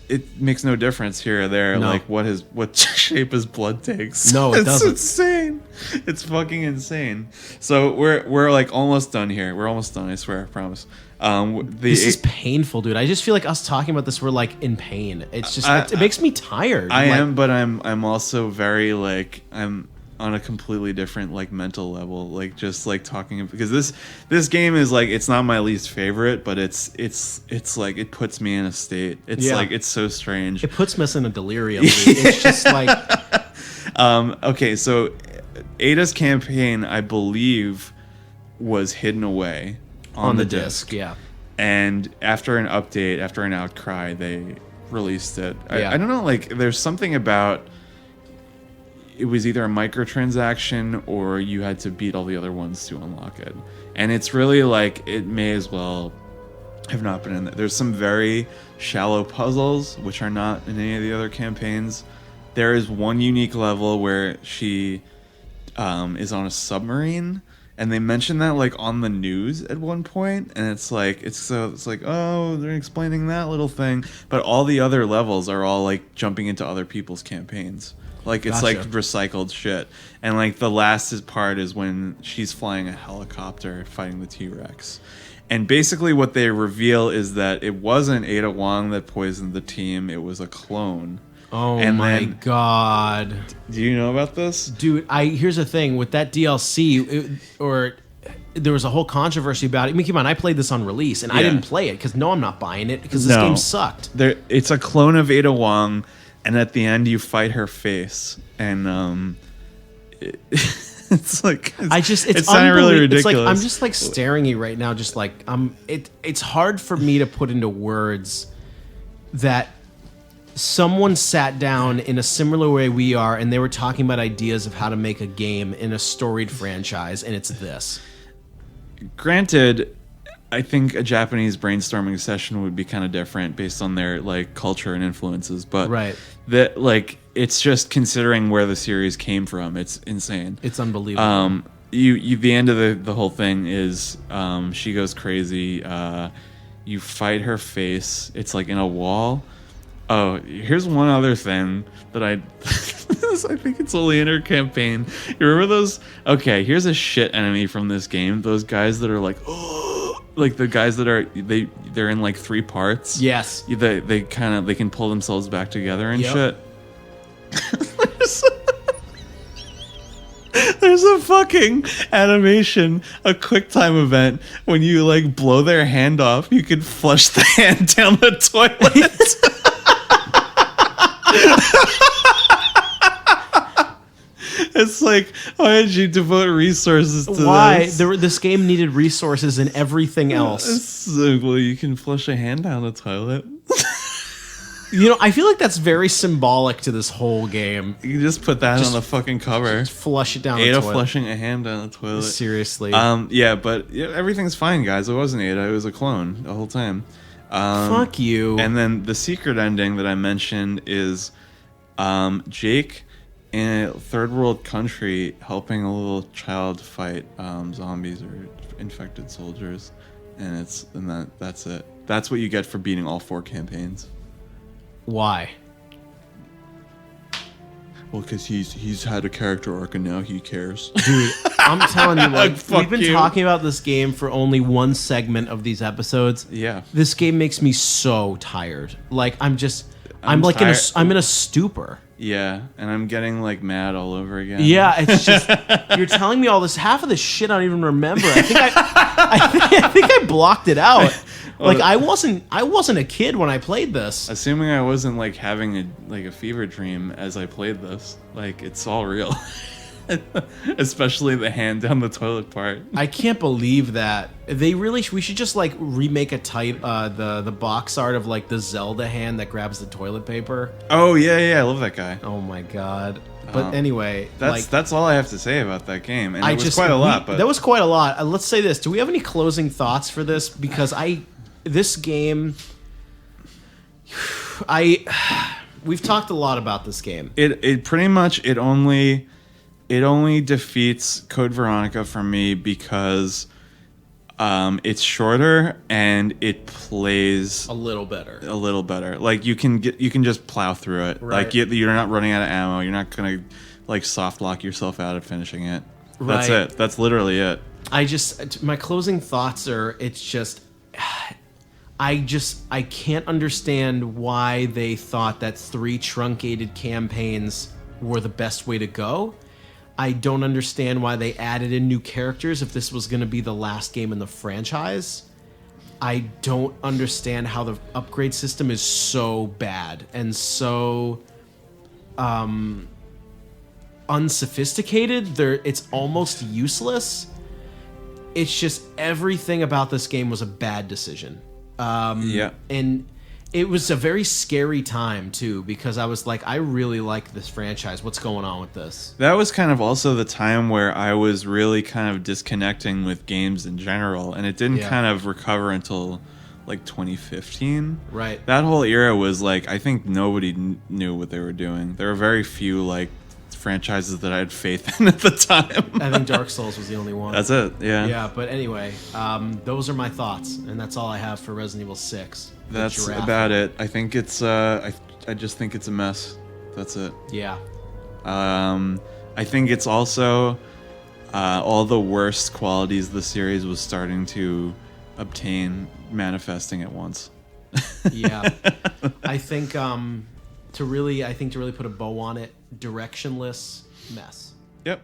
no difference here or there. No. What shape his blood takes. No, it doesn't. It's insane. It's fucking insane. So we're almost done here. We're almost done, I swear, I promise. This is painful, dude. I just feel like us talking about this, we're in pain. It's just it makes me tired. I am, but I'm also very I'm on a completely different mental level. Just talking because this game is it's not my least favorite, but it's it puts me in a state. It's it's so strange. It puts me in a delirium. Dude. It's just okay, so Ada's campaign, I believe, was hidden away on the disc. Yeah. And after an update, after an outcry, they released it. Yeah. I don't know, there's something about it was either a microtransaction or you had to beat all the other ones to unlock it. And it's really it may as well have not been in there. There's some very shallow puzzles which are not in any of the other campaigns. There is one unique level where she is on a submarine. And they mentioned that on the news at one point, and it's oh, they're explaining that little thing, but all the other levels are all jumping into other people's campaigns. It's Gotcha. Recycled shit. And the last part is when she's flying a helicopter fighting the T-Rex. And basically what they reveal is that it wasn't Ada Wong that poisoned the team, it was a clone. Oh my god. Do you know about this? Dude, here's the thing. With that DLC, there was a whole controversy about it. I mean, come on, I played this on release, and I didn't play it, because I'm not buying it, because this game sucked. It's a clone of Ada Wong, and at the end you fight her face, and it's sounding really ridiculous. I'm just staring at you right now, it's hard for me to put into words that someone sat down in a similar way we are, and they were talking about ideas of how to make a game in a storied franchise, and it's this. Granted, I think a Japanese brainstorming session would be kind of different based on their like culture and influences, but that like it's just considering where the series came from, it's insane. It's unbelievable. You the end of the whole thing is she goes crazy. You fight her face. It's like in a wall. Oh, here's one other thing that I think it's only in her campaign. You remember those? Okay, here's a shit enemy from this game. Those guys that are like, oh, like the guys that are they're in like 3 parts. Yes. They can pull themselves back together and shit. There's a fucking animation, a QuickTime event when you like blow their hand off. You can flush the hand down the toilet. It's like, why did you devote resources to this? Why? This game needed resources and everything else. Well, you can flush a hand down the toilet. You know, I feel like that's very symbolic to this whole game. You can just put that on the fucking cover. Just flush it down the toilet. Ada flushing a hand down the toilet. Seriously. Yeah, but everything's fine, guys. It wasn't Ada. It was a clone the whole time. Fuck you. And then the secret ending that I mentioned is Jake in a third world country helping a little child fight zombies or infected soldiers, and that's it. That's what you get for beating all 4 campaigns. Why? Well, because he's had a character arc and now he cares. Dude, I'm telling you, like, Fuck we've been you. talking about this game for only one segment of these episodes. Yeah. This game makes me so tired. Like, I'm in a stupor. Yeah, and I'm getting like mad all over again. Yeah, it's just you're telling me all this. Half of this shit I don't even remember. I think I blocked it out. Like I wasn't a kid when I played this. Assuming I wasn't like having a fever dream as I played this. Like it's all real. Especially the hand down the toilet part. I can't believe that. We should just like remake the box art of like the Zelda hand that grabs the toilet paper. Oh yeah, I love that guy. Oh my god. But anyway, that's all I have to say about that game. And it was quite a lot, but that was quite a lot. Let's say this. Do we have any closing thoughts for this? Because this game we've talked a lot about this game. It pretty much it only defeats Code Veronica for me because it's shorter and it plays a little better. Like you can just plow through it. Right. Like you're not running out of ammo. You're not gonna like soft lock yourself out of finishing it. Right. That's it. That's literally it. My closing thoughts are it's just I can't understand why they thought that 3 truncated campaigns were the best way to go. I don't understand why they added in new characters if this was going to be the last game in the franchise. I don't understand how the upgrade system is so bad and so unsophisticated. It's almost useless. It's just everything about this game was a bad decision. And it was a very scary time too, because I was like, I really like this franchise. What's going on with this? That was kind of also the time where I was really kind of disconnecting with games in general, and it didn't kind of recover until like 2015. Right. That whole era was like, I think nobody knew what they were doing. There were very few like franchises that I had faith in at the time. I think Dark Souls was the only one. That's it. Yeah. Yeah, but anyway, those are my thoughts, and that's all I have for Resident Evil 6. That's about it. I think it's I just think it's a mess. That's it. Yeah. I think it's also all the worst qualities the series was starting to obtain manifesting at once. Yeah. I think to really put a bow on it, directionless mess. Yep.